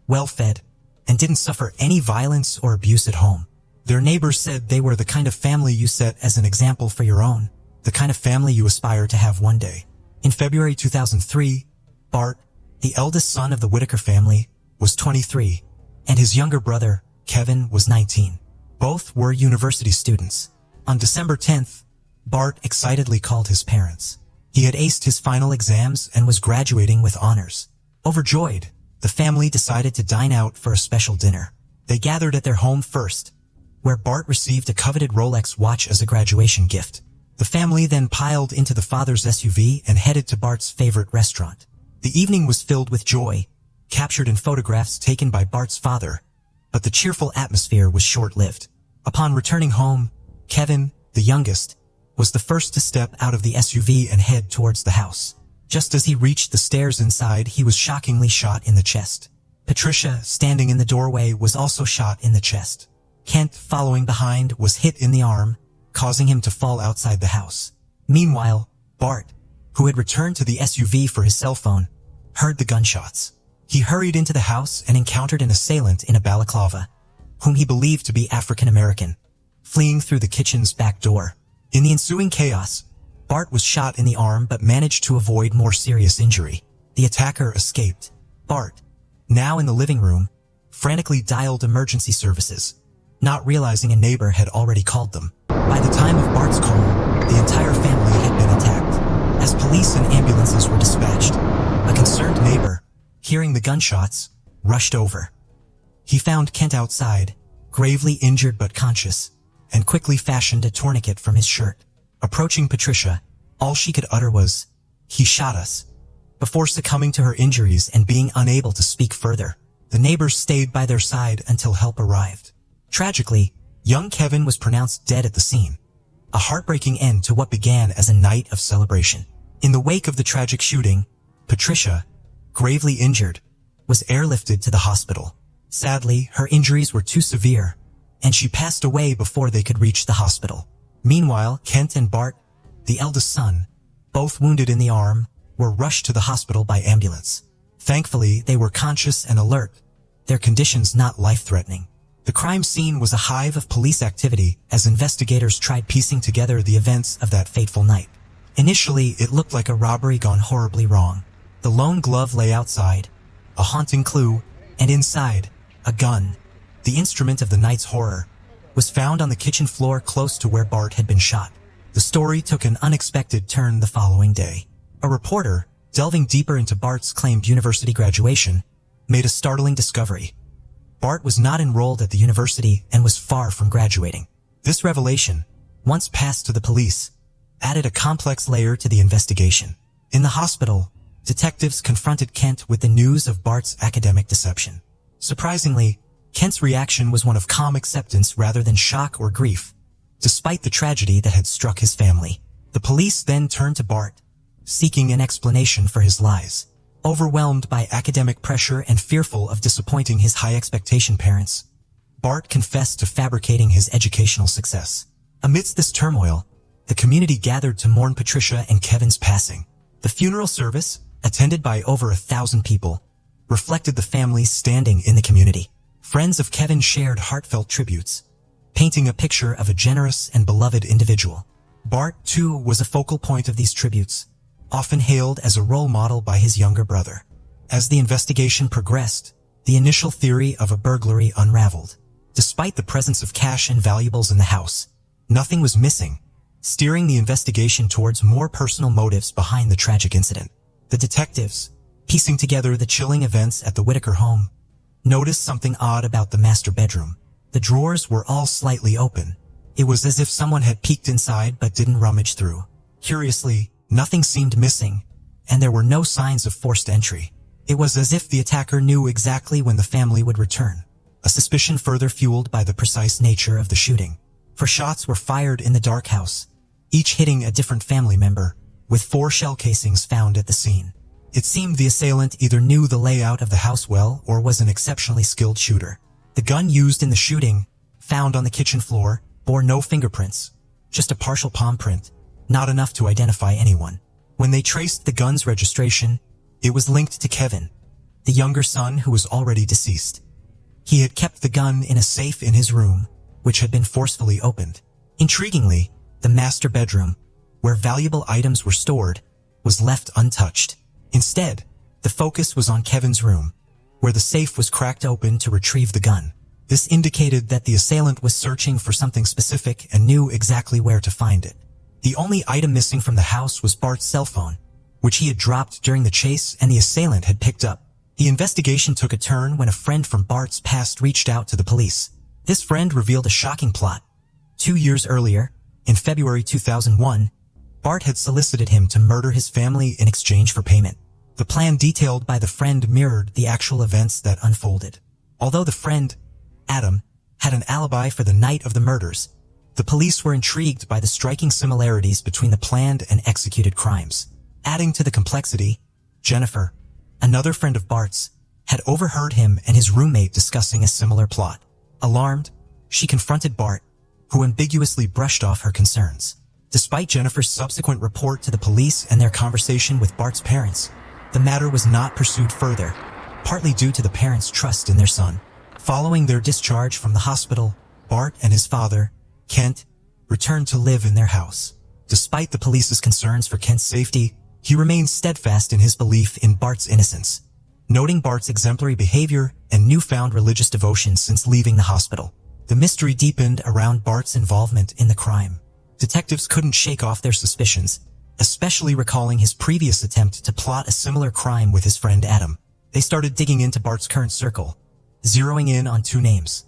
well-fed, and didn't suffer any violence or abuse at home. Their neighbors said they were the kind of family you set as an example for your own, the kind of family you aspire to have one day. In February 2003, Bart, the eldest son of the Whitaker family, was 23, and his younger brother, Kevin, was 19. Both were university students. On December 10th, Bart excitedly called his parents. He had aced his final exams and was graduating with honors. Overjoyed, the family decided to dine out for a special dinner. They gathered at their home first, where Bart received a coveted Rolex watch as a graduation gift. The family then piled into the father's SUV and headed to Bart's favorite restaurant. The evening was filled with joy, captured in photographs taken by Bart's father, but the cheerful atmosphere was short-lived. Upon returning home, Kevin, the youngest, was the first to step out of the SUV and head towards the house. Just as he reached the stairs inside, he was shockingly shot in the chest. Patricia, standing in the doorway, was also shot in the chest. Kent, following behind, was hit in the arm, causing him to fall outside the house. Meanwhile, Bart, who had returned to the SUV for his cell phone, heard the gunshots. He hurried into the house and encountered an assailant in a balaclava, whom he believed to be African American, fleeing through the kitchen's back door. In the ensuing chaos, Bart was shot in the arm but managed to avoid more serious injury. the attacker escaped. Bart, now in the living room, frantically dialed emergency services, not realizing a neighbor had already called them. By the time of Bart's call, the entire family had been attacked. As police and ambulances were dispatched, a concerned neighbor, hearing the gunshots, rushed over. He found Kent outside, gravely injured but conscious, and quickly fashioned a tourniquet from his shirt. Approaching Patricia, all she could utter was, "He shot us." Before succumbing to her injuries and being unable to speak further, the neighbors stayed by their side until help arrived. Tragically, young Kevin was pronounced dead at the scene, a heartbreaking end to what began as a night of celebration. In the wake of the tragic shooting, Patricia, gravely injured, was airlifted to the hospital. Sadly, her injuries were too severe, and she passed away before they could reach the hospital. Meanwhile, Kent and Bart, the eldest son, both wounded in the arm, were rushed to the hospital by ambulance. Thankfully, they were conscious and alert, their conditions not life-threatening. The crime scene was a hive of police activity as investigators tried piecing together the events of that fateful night. Initially, it looked like a robbery gone horribly wrong. The lone glove lay outside, a haunting clue, and inside, a gun, the instrument of the night's horror, was found on the kitchen floor close to where Bart had been shot. The story took an unexpected turn the following day. A reporter, delving deeper into Bart's claimed university graduation, made a startling discovery. Bart was not enrolled at the university and was far from graduating. This revelation, once passed to the police, added a complex layer to the investigation. In the hospital, detectives confronted Kent with the news of Bart's academic deception. Surprisingly, Kent's reaction was one of calm acceptance rather than shock or grief, despite the tragedy that had struck his family. The police then turned to Bart, seeking an explanation for his lies. Overwhelmed by academic pressure and fearful of disappointing his high-expectation parents, Bart confessed to fabricating his educational success. Amidst this turmoil, the community gathered to mourn Patricia and Kevin's passing. The funeral service, attended by over 1,000 people, reflected the family's standing in the community. Friends of Kevin shared heartfelt tributes, painting a picture of a generous and beloved individual. Bart, too, was a focal point of these tributes, often hailed as a role model by his younger brother. As the investigation progressed, the initial theory of a burglary unraveled. Despite the presence of cash and valuables in the house, nothing was missing, steering the investigation towards more personal motives behind the tragic incident. The detectives, piecing together the chilling events at the Whitaker home, noticed something odd about the master bedroom. The drawers were all slightly open. It was as if someone had peeked inside but didn't rummage through. Curiously, nothing seemed missing, and there were no signs of forced entry. It was as if the attacker knew exactly when the family would return, a suspicion further fueled by the precise nature of the shooting. For shots were fired in the dark house, each hitting a different family member, with 4 shell casings found at the scene. It seemed the assailant either knew the layout of the house well or was an exceptionally skilled shooter. The gun used in the shooting, found on the kitchen floor, bore no fingerprints, just a partial palm print, not enough to identify anyone. When they traced the gun's registration, it was linked to Kevin, the younger son who was already deceased. He had kept the gun in a safe in his room, which had been forcefully opened. Intriguingly, the master bedroom, where valuable items were stored, was left untouched. Instead, the focus was on Kevin's room, where the safe was cracked open to retrieve the gun. This indicated that the assailant was searching for something specific and knew exactly where to find it. The only item missing from the house was Bart's cell phone, which he had dropped during the chase and the assailant had picked up. The investigation took a turn when a friend from Bart's past reached out to the police. This friend revealed a shocking plot. 2 years earlier, in February 2001, Bart had solicited him to murder his family in exchange for payment. The plan detailed by the friend mirrored the actual events that unfolded. Although the friend, Adam, had an alibi for the night of the murders, the police were intrigued by the striking similarities between the planned and executed crimes. Adding to the complexity, Jennifer, another friend of Bart's, had overheard him and his roommate discussing a similar plot. Alarmed, she confronted Bart, who ambiguously brushed off her concerns. Despite Jennifer's subsequent report to the police and their conversation with Bart's parents, the matter was not pursued further, partly due to the parents' trust in their son. Following their discharge from the hospital, Bart and his father, Kent, returned to live in their house. Despite the police's concerns for Kent's safety, He remained steadfast in his belief in Bart's innocence, noting Bart's exemplary behavior and newfound religious devotion since leaving the hospital. The mystery deepened around Bart's involvement in the crime. Detectives couldn't shake off their suspicions, especially recalling his previous attempt to plot a similar crime with his friend Adam. They started digging into Bart's current circle, zeroing in on two names: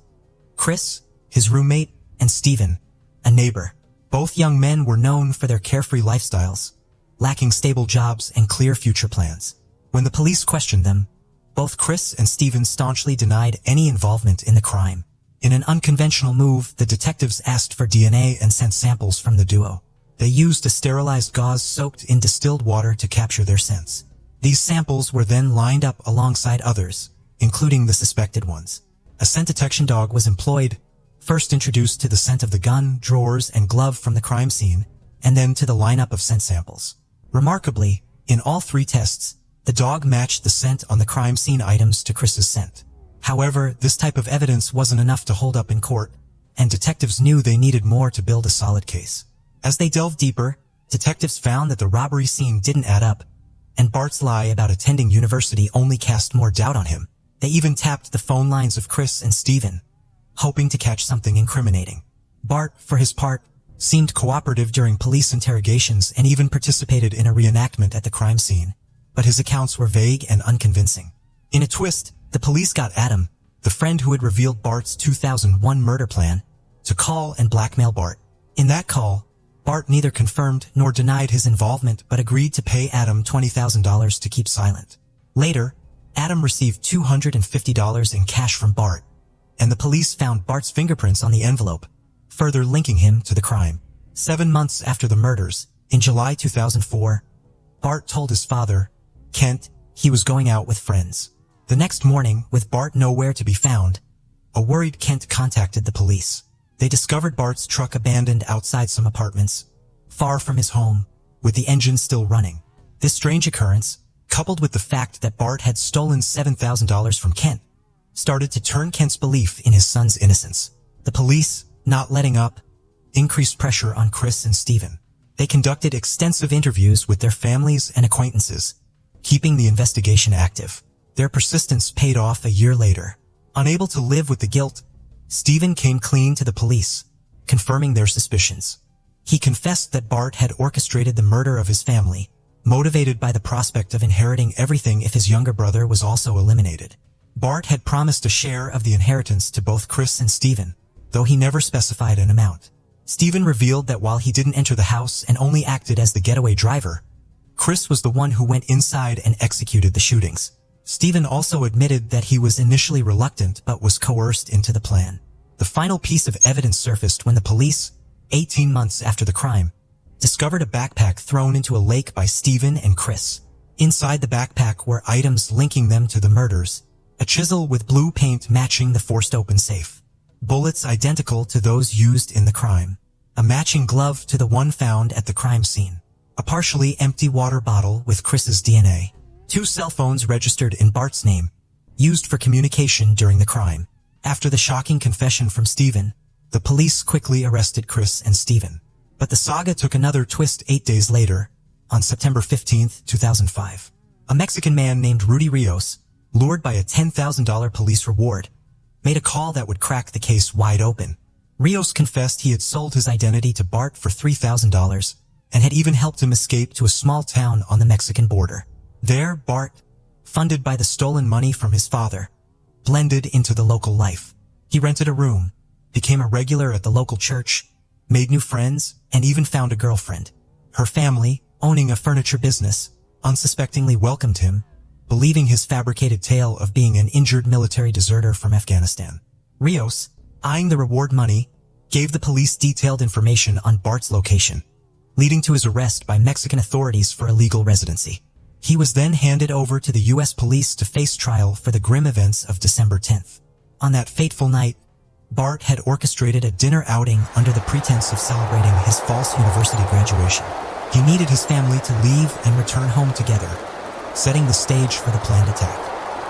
Chris, his roommate, and Stephen, a neighbor. Both young men were known for their carefree lifestyles, lacking stable jobs and clear future plans. When the police questioned them, both Chris and Stephen staunchly denied any involvement in the crime. In an unconventional move, the detectives asked for DNA and sent samples from the duo. They used a sterilized gauze soaked in distilled water to capture their scents. These samples were then lined up alongside others, including the suspected ones. A scent detection dog was employed, first introduced to the scent of the gun, drawers, and glove from the crime scene, and then to the lineup of scent samples. Remarkably, in all three tests, the dog matched the scent on the crime scene items to Chris's scent. However, this type of evidence wasn't enough to hold up in court, and detectives knew they needed more to build a solid case. As they delved deeper, detectives found that the robbery scene didn't add up, and Bart's lie about attending university only cast more doubt on him. They even tapped the phone lines of Chris and Stephen, hoping to catch something incriminating. Bart, for his part, seemed cooperative during police interrogations and even participated in a reenactment at the crime scene, but his accounts were vague and unconvincing. In a twist, the police got Adam, the friend who had revealed Bart's 2001 murder plan, to call and blackmail Bart. In that call, Bart neither confirmed nor denied his involvement but agreed to pay Adam $20,000 to keep silent. Later, Adam received $250 in cash from Bart, and the police found Bart's fingerprints on the envelope, further linking him to the crime. 7 months after the murders, in July 2004, Bart told his father, Kent, he was going out with friends. The next morning, with Bart nowhere to be found, a worried Kent contacted the police. They discovered Bart's truck abandoned outside some apartments, far from his home, with the engine still running. This strange occurrence, coupled with the fact that Bart had stolen $7,000 from Kent, started to turn Kent's belief in his son's innocence. The police, not letting up, increased pressure on Chris and Stephen. They conducted extensive interviews with their families and acquaintances, keeping the investigation active. Their persistence paid off a year later. Unable to live with the guilt, Stephen came clean to the police, confirming their suspicions. He confessed that Bart had orchestrated the murder of his family, motivated by the prospect of inheriting everything if his younger brother was also eliminated. Bart had promised a share of the inheritance to both Chris and Stephen, though he never specified an amount. Stephen revealed that while he didn't enter the house and only acted as the getaway driver, Chris was the one who went inside and executed the shootings. Stephen also admitted that he was initially reluctant but was coerced into the plan. The final piece of evidence surfaced when the police, 18 months after the crime, discovered a backpack thrown into a lake by Stephen and Chris. Inside the backpack were items linking them to the murders: a chisel with blue paint matching the forced open safe, bullets identical to those used in the crime, a matching glove to the one found at the crime scene, a partially empty water bottle with Chris's DNA, 2 cell phones registered in Bart's name, used for communication during the crime. After the shocking confession from Stephen, the police quickly arrested Chris and Stephen. But the saga took another twist 8 days later, on September 15, 2005. A Mexican man named Rudy Rios, lured by a $10,000 police reward, made a call that would crack the case wide open. Rios confessed he had sold his identity to Bart for $3,000 and had even helped him escape to a small town on the Mexican border. There, Bart, funded by the stolen money from his father, blended into the local life. He rented a room, became a regular at the local church, made new friends, and even found a girlfriend. Her family, owning a furniture business, unsuspectingly welcomed him, believing his fabricated tale of being an injured military deserter from Afghanistan. Rios, eyeing the reward money, gave the police detailed information on Bart's location, leading to his arrest by Mexican authorities for illegal residency. He was then handed over to the U.S. police to face trial for the grim events of December 10th. On that fateful night, Bart had orchestrated a dinner outing under the pretense of celebrating his false university graduation. He needed his family to leave and return home together, setting the stage for the planned attack.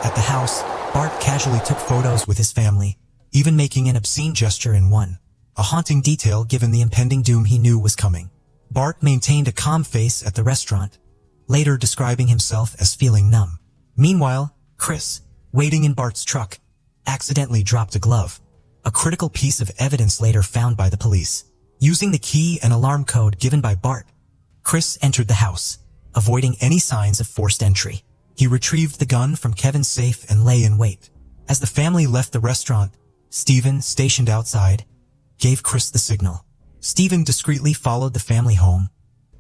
At the house, Bart casually took photos with his family, even making an obscene gesture in one, a haunting detail given the impending doom he knew was coming. Bart maintained a calm face at the restaurant, later describing himself as feeling numb. Meanwhile, Chris, waiting in Bart's truck, accidentally dropped a glove, a critical piece of evidence later found by the police. Using the key and alarm code given by Bart, Chris entered the house, avoiding any signs of forced entry. He retrieved the gun from Kevin's safe and lay in wait. As the family left the restaurant, Stephen, stationed outside, gave Chris the signal. Stephen discreetly followed the family home,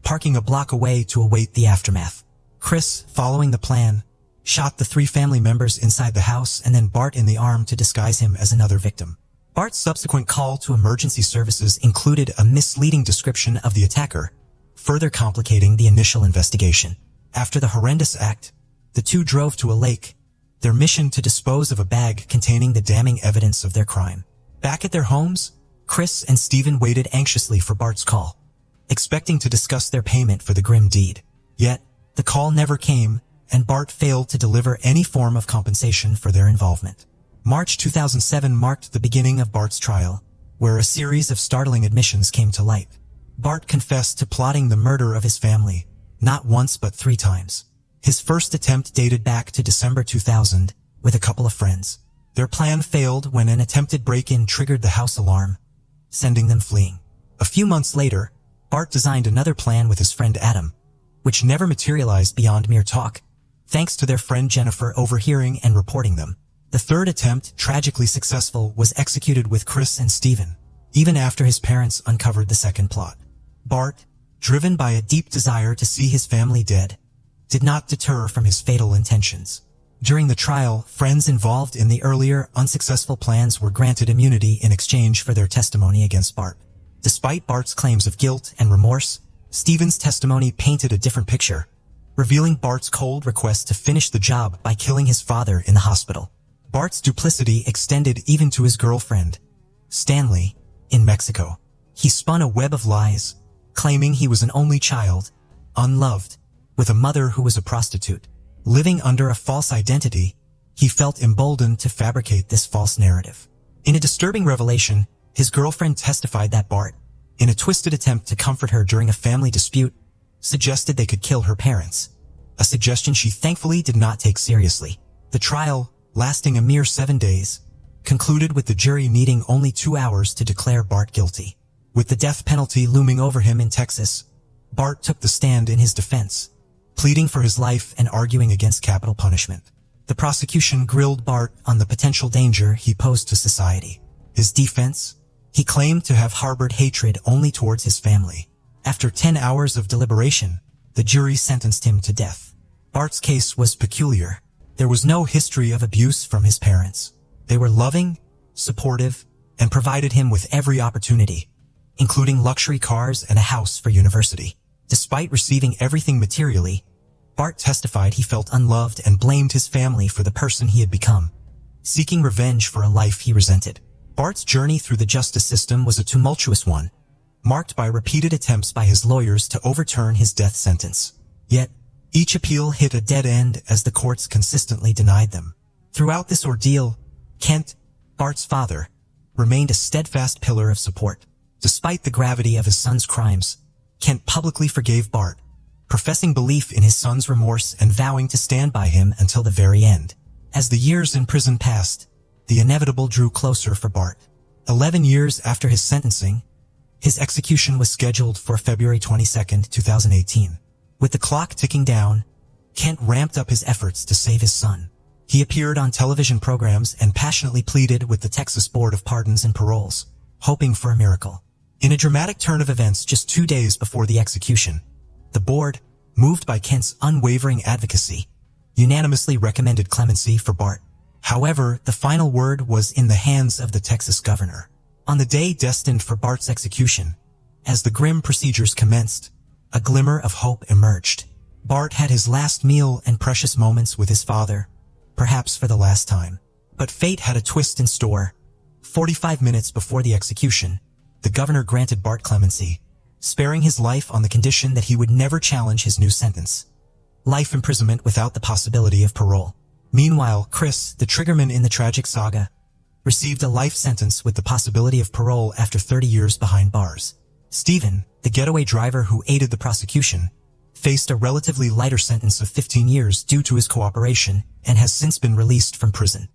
parking a block away to await the aftermath. Chris, following the plan, shot the 3 family members inside the house and then Bart in the arm to disguise him as another victim. Bart's subsequent call to emergency services included a misleading description of the attacker, further complicating the initial investigation. After the horrendous act, the 2 drove to a lake, their mission to dispose of a bag containing the damning evidence of their crime. Back at their homes, Chris and Stephen waited anxiously for Bart's call, expecting to discuss their payment for the grim deed. Yet, the call never came, and Bart failed to deliver any form of compensation for their involvement. March 2007 marked the beginning of Bart's trial, where a series of startling admissions came to light. Bart confessed to plotting the murder of his family, not once but 3 times. His first attempt dated back to December 2000, with a couple of friends. Their plan failed when an attempted break-in triggered the house alarm, sending them fleeing. A few months later, Bart designed another plan with his friend Adam, which never materialized beyond mere talk, thanks to their friend Jennifer overhearing and reporting them. The third attempt, tragically successful, was executed with Chris and Stephen, even after his parents uncovered the second plot. Bart, driven by a deep desire to see his family dead, did not deter from his fatal intentions. During the trial, friends involved in the earlier, unsuccessful plans were granted immunity in exchange for their testimony against Bart. Despite Bart's claims of guilt and remorse, Stephen's testimony painted a different picture, revealing Bart's cold request to finish the job by killing his father in the hospital. Bart's duplicity extended even to his girlfriend, Stanley, in Mexico. He spun a web of lies, claiming he was an only child, unloved, with a mother who was a prostitute. Living under a false identity, he felt emboldened to fabricate this false narrative. In a disturbing revelation, his girlfriend testified that Bart, in a twisted attempt to comfort her during a family dispute, suggested they could kill her parents, a suggestion she thankfully did not take seriously. The trial, lasting a mere 7 days, concluded with the jury needing only 2 hours to declare Bart guilty. With the death penalty looming over him in Texas, Bart took the stand in his defense, pleading for his life and arguing against capital punishment. The prosecution grilled Bart on the potential danger he posed to society. His defense? He claimed to have harbored hatred only towards his family. After 10 hours of deliberation, the jury sentenced him to death. Bart's case was peculiar. There was no history of abuse from his parents. They were loving, supportive, and provided him with every opportunity, including luxury cars and a house for university. Despite receiving everything materially, Bart testified he felt unloved and blamed his family for the person he had become, seeking revenge for a life he resented. Bart's journey through the justice system was a tumultuous one, marked by repeated attempts by his lawyers to overturn his death sentence. Yet, each appeal hit a dead end as the courts consistently denied them. Throughout this ordeal, Kent, Bart's father, remained a steadfast pillar of support. Despite the gravity of his son's crimes, Kent publicly forgave Bart, professing belief in his son's remorse and vowing to stand by him until the very end. As the years in prison passed, the inevitable drew closer for Bart. 11 years after his sentencing, his execution was scheduled for February 22, 2018. With the clock ticking down, Kent ramped up his efforts to save his son. He appeared on television programs and passionately pleaded with the Texas Board of Pardons and Paroles, hoping for a miracle. In a dramatic turn of events just 2 days before the execution, the board, moved by Kent's unwavering advocacy, unanimously recommended clemency for Bart. However, the final word was in the hands of the Texas governor. On the day destined for Bart's execution, as the grim procedures commenced, a glimmer of hope emerged. Bart had his last meal and precious moments with his father, perhaps for the last time. But fate had a twist in store. 45 minutes before the execution, the governor granted Bart clemency, sparing his life on the condition that he would never challenge his new sentence: life imprisonment without the possibility of parole. Meanwhile, Chris, the triggerman in the tragic saga, received a life sentence with the possibility of parole after 30 years behind bars. Stephen, the getaway driver who aided the prosecution, faced a relatively lighter sentence of 15 years due to his cooperation and has since been released from prison.